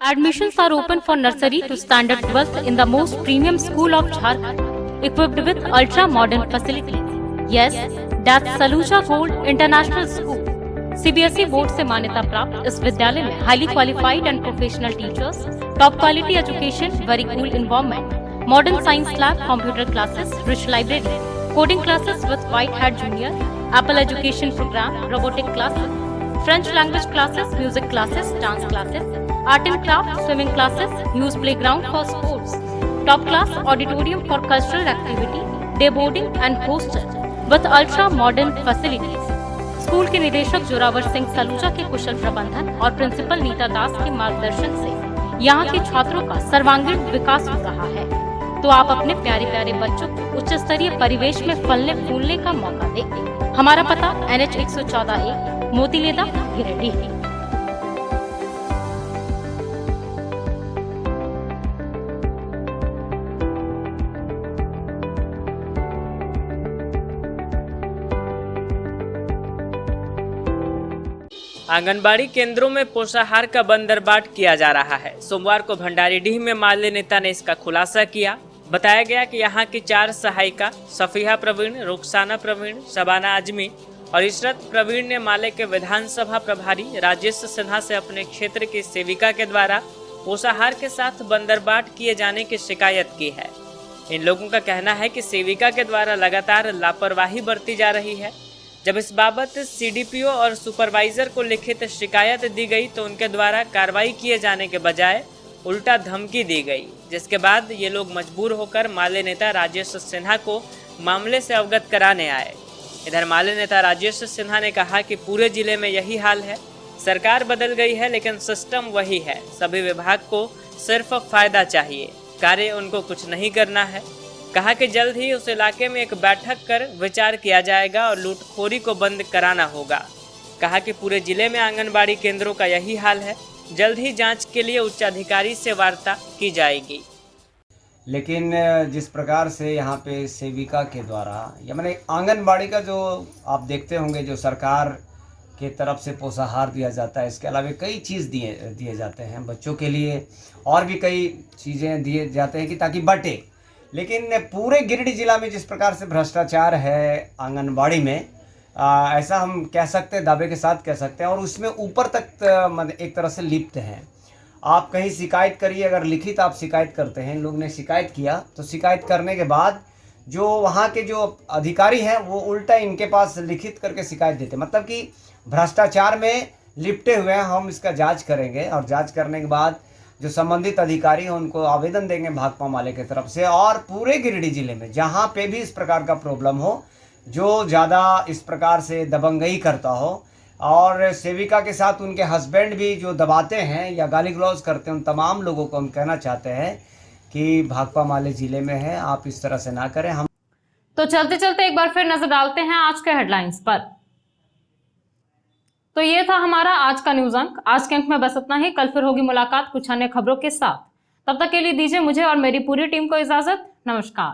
Admissions are open for nursery to standard 12th in the most premium school of Jharkhand, equipped with ultra-modern facilities. Yes, that's Saluja Gold International School. CBSE board से मान्यता प्राप्त इस विद्यालय में highly qualified and professional teachers, top quality education, very cool environment, modern science lab, computer classes, rich library, coding classes with White Hat Junior, Apple education program, robotic classes, French language classes, music classes, dance classes, art and craft, swimming classes, huge playground for sports, top class auditorium for cultural activity, day boarding and hostel with ultra modern facilities. School के निदेशक जोरावर सिंह सलूजा के कुशल प्रबंधन और principal Nita दास के मार्गदर्शन से यहाँ के छात्रों का सर्वांगीण विकास हो रहा है। तो आप अपने प्यारे प्यारे बच्चों को उच्च स्तरीय परिवेश में फलने फूलने का मौका दें। हमारा पता NH 114A, मोतीलेदा, गिरिडीह। आंगनबाड़ी केंद्रों में पोषाहार का बंदरबाट किया जा रहा है। सोमवार को भंडारीडीह में माल्य नेता ने इसका खुलासा किया। बताया गया कि यहाँ की 4 सहायिका सफिया प्रवीण, रुखसाना प्रवीण, शबाना आजमी और इशरत प्रवीण ने माले के विधानसभा प्रभारी राजेश सिन्हा से अपने क्षेत्र की सेविका के द्वारा पोषाहार के साथ बंदरबाट किए जाने की शिकायत की है। इन लोगों का कहना है कि सेविका के द्वारा लगातार लापरवाही बरती जा रही है। जब इस बाबत CDPO और सुपरवाइजर को लिखित शिकायत दी गई तो उनके द्वारा कार्रवाई किए जाने के बजाय उल्टा धमकी दी गई, जिसके बाद ये लोग मजबूर होकर माले नेता राजेश सिन्हा को मामले से अवगत कराने आए। इधर माले नेता राजेश सिन्हा ने कहा कि पूरे जिले में यही हाल है। सरकार बदल गई है लेकिन सिस्टम वही है। सभी विभाग को सिर्फ फायदा चाहिए, कार्य उनको कुछ नहीं करना है। कहा कि जल्द ही उस इलाके में एक बैठक कर विचार किया जाएगा और लूटखोरी को बंद कराना होगा। कहा कि पूरे जिले में आंगनबाड़ी केंद्रों का यही हाल है। जल्द ही जांच के लिए उच्च अधिकारी से वार्ता की जाएगी। लेकिन जिस प्रकार से यहाँ पे सेविका के द्वारा या मैंने आंगनबाड़ी का जो आप देखते होंगे जो सरकार के तरफ से पोषाहार दिया जाता है, इसके अलावा कई चीज़ दिए जाते हैं बच्चों के लिए, और भी कई चीज़ें दिए जाते हैं कि ताकि बटे। लेकिन पूरे गिरिडीह जिला में जिस प्रकार से भ्रष्टाचार है आंगनबाड़ी में, ऐसा हम कह सकते हैं, दावे के साथ कह सकते हैं, और उसमें ऊपर तक एक तरह से लिप्त हैं। आप कहीं शिकायत करिए, अगर लिखित आप शिकायत करते हैं, लोग ने शिकायत किया तो शिकायत करने के बाद जो वहाँ के जो अधिकारी हैं वो उल्टा इनके पास लिखित करके शिकायत देते, मतलब कि भ्रष्टाचार में लिपटे हुए हैं। हम इसका जांच करेंगे और जांच करने के बाद जो संबंधित अधिकारी हैं उनको आवेदन देंगे भाकपा माले की तरफ से, और पूरे गिरिडीह जिले में जहाँ पे भी इस प्रकार का प्रॉब्लम हो, जो ज़्यादा इस प्रकार से दबंगई करता हो और सेविका के साथ उनके हस्बैंड भी जो दबाते हैं या गाली गलौज करते हैं, उन तमाम लोगों को हम कहना चाहते हैं कि भाकपा माले ज़िले में है, आप इस तरह से ना करें। हम तो चलते चलते एक बार फिर नजर डालते हैं आज के हेडलाइंस पर। तो ये था हमारा आज का न्यूज अंक। आज के अंक में बस इतना ही। कल फिर होगी मुलाकात कुछ अन्य खबरों के साथ। तब तक के लिए दीजिए मुझे और मेरी पूरी टीम को इजाजत। नमस्कार।